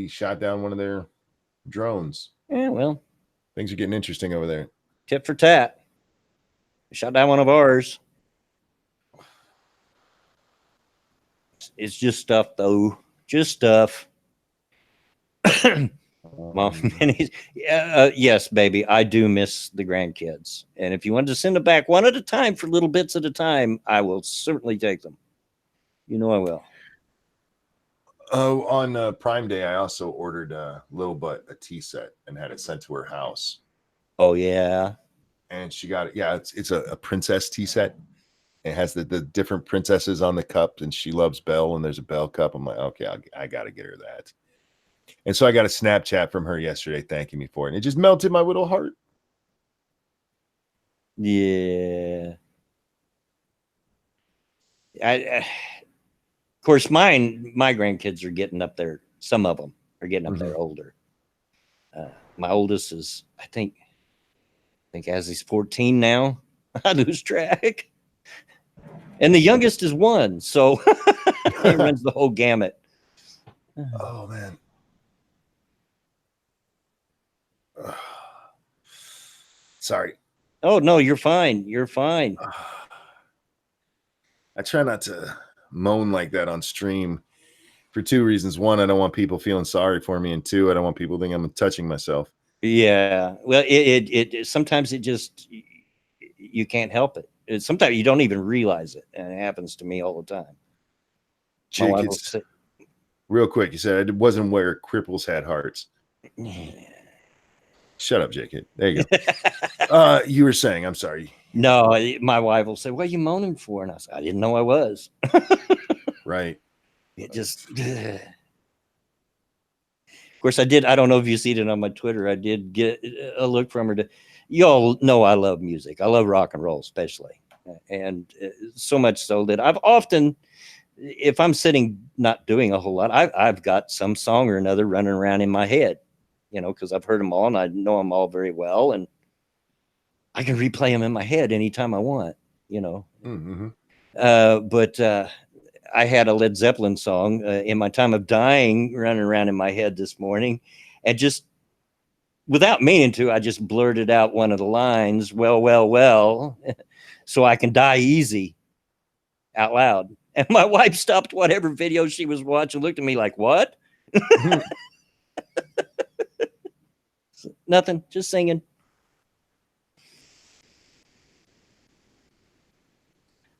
shot down one of their drones. Yeah, well, things are getting interesting over there. Tit for tat. We shot down one of ours. It's just stuff, though. Just stuff. Mom, yes, baby, I do miss the grandkids. And if you want to send them back one at a time for little bits at a time, I will certainly take them. I will. Oh, on Prime Day, I also ordered Lil Butt a tea set and had it sent to her house. Oh, yeah. And she got it. Yeah, it's a princess tea set. It has the different princesses on the cup, and she loves Belle, and there's a Belle cup. I'm like, okay, I got to get her that. And so I got a Snapchat from her yesterday thanking me for it. And it just melted my little heart. Yeah. Of course, my grandkids are getting up there. Some of them are getting up there older. My oldest is, I think as he's 14 now. I lose track. And the youngest is 1. So he runs the whole gamut. Oh, man. Sorry. Oh, no, you're fine. You're fine. I try not to moan like that on stream for 2 reasons. 1, I don't want people feeling sorry for me. And 2, I don't want people thinking I'm touching myself. Yeah. Well, it sometimes it just, you can't help it. Sometimes you don't even realize it. And it happens to me all the time. Jake, real quick, you said it wasn't where cripples had hearts. Shut up, JK. There you go. You were saying, I'm sorry. No, my wife will say, "What are you moaning for?" And I said, "I didn't know I was." Right. It just. Of course, I did. I don't know if you see it on my Twitter. I did get a look from her. Y'all know I love music. I love rock and roll, especially, and so much so that I've often, if I'm sitting not doing a whole lot, I've got some song or another running around in my head, because I've heard them all and I know them all very well, and I can replay them in my head anytime I want, Mm-hmm. But I had a Led Zeppelin song in my time of dying running around in my head this morning, and just without meaning to, I just blurted out one of the lines, well, so I can die easy, out loud. And my wife stopped whatever video she was watching, looked at me like, what? Nothing, just singing.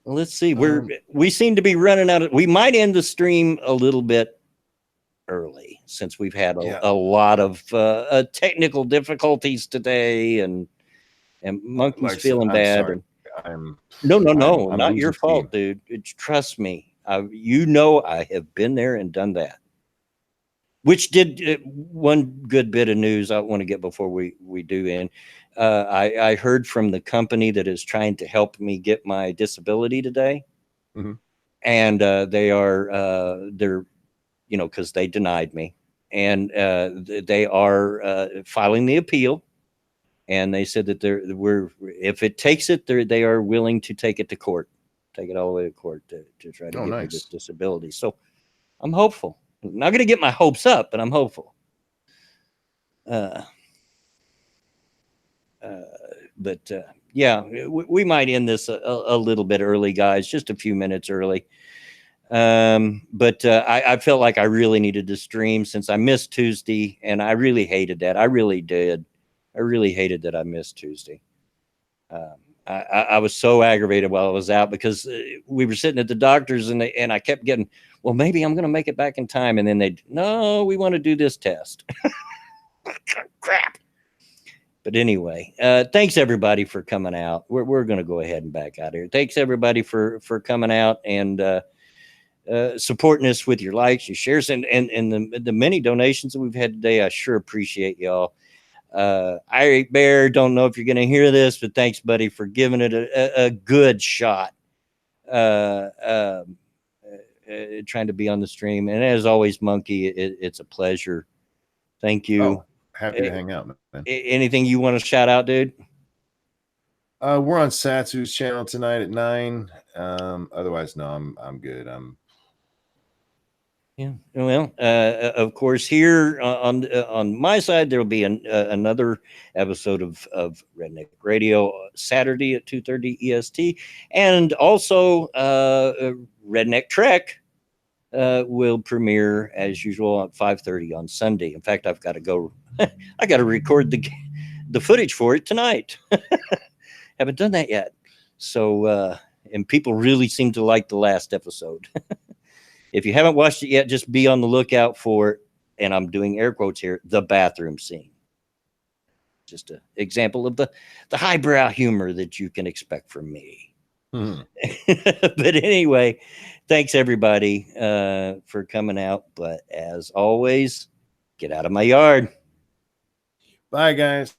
Well, let's see. We seem to be running out of. We might end the stream a little bit early since we've had a lot of technical difficulties today, and Monkey's Like I said, feeling I'm bad. sorry. No, I'm not your losing fault, steam. dude. Trust me. I have been there and done that. Which did one good bit of news I want to get before we do end. I heard from the company that is trying to help me get my disability today, and they're because they denied me, and they are filing the appeal, and they said that if it takes it, they are willing to take it to court, take it all the way to court to try to get me this disability. So I'm hopeful. I'm not going to get my hopes up, but I'm hopeful. But yeah, we might end this a little bit early, guys, just a few minutes early. But I felt like I really needed to stream since I missed Tuesday, and I really hated that. I really did. I really hated that I missed Tuesday. I was so aggravated while I was out because we were sitting at the doctor's and I kept getting, well, maybe I'm going to make it back in time. And then no, we want to do this test. Crap. But anyway, thanks everybody for coming out. We're going to go ahead and back out here. Thanks everybody for coming out and supporting us with your likes, your shares, and the many donations that we've had today. I sure appreciate y'all. Iric Bear, don't know if you're going to hear this, but thanks, buddy, for giving it a good shot. Trying to be on the stream, and as always, Monkey, it's a pleasure. Thank you. Oh, happy to hang out, man. Anything you want to shout out, dude? We're on Satsu's channel tonight at 9. Otherwise, no, I'm good. Yeah. Well, of course, here on my side, there will be another episode of Redneck Radio Saturday at 2:30 EST, and also Redneck Trek will premiere as usual at 5:30 on Sunday. In fact, I've got to go. I got to record the footage for it tonight. Haven't done that yet. So, and people really seem to like the last episode. If you haven't watched it yet, just be on the lookout for, and I'm doing air quotes here, the bathroom scene. Just an example of the highbrow humor that you can expect from me. But anyway, thanks everybody for coming out. But as always, get out of my yard. Bye, guys.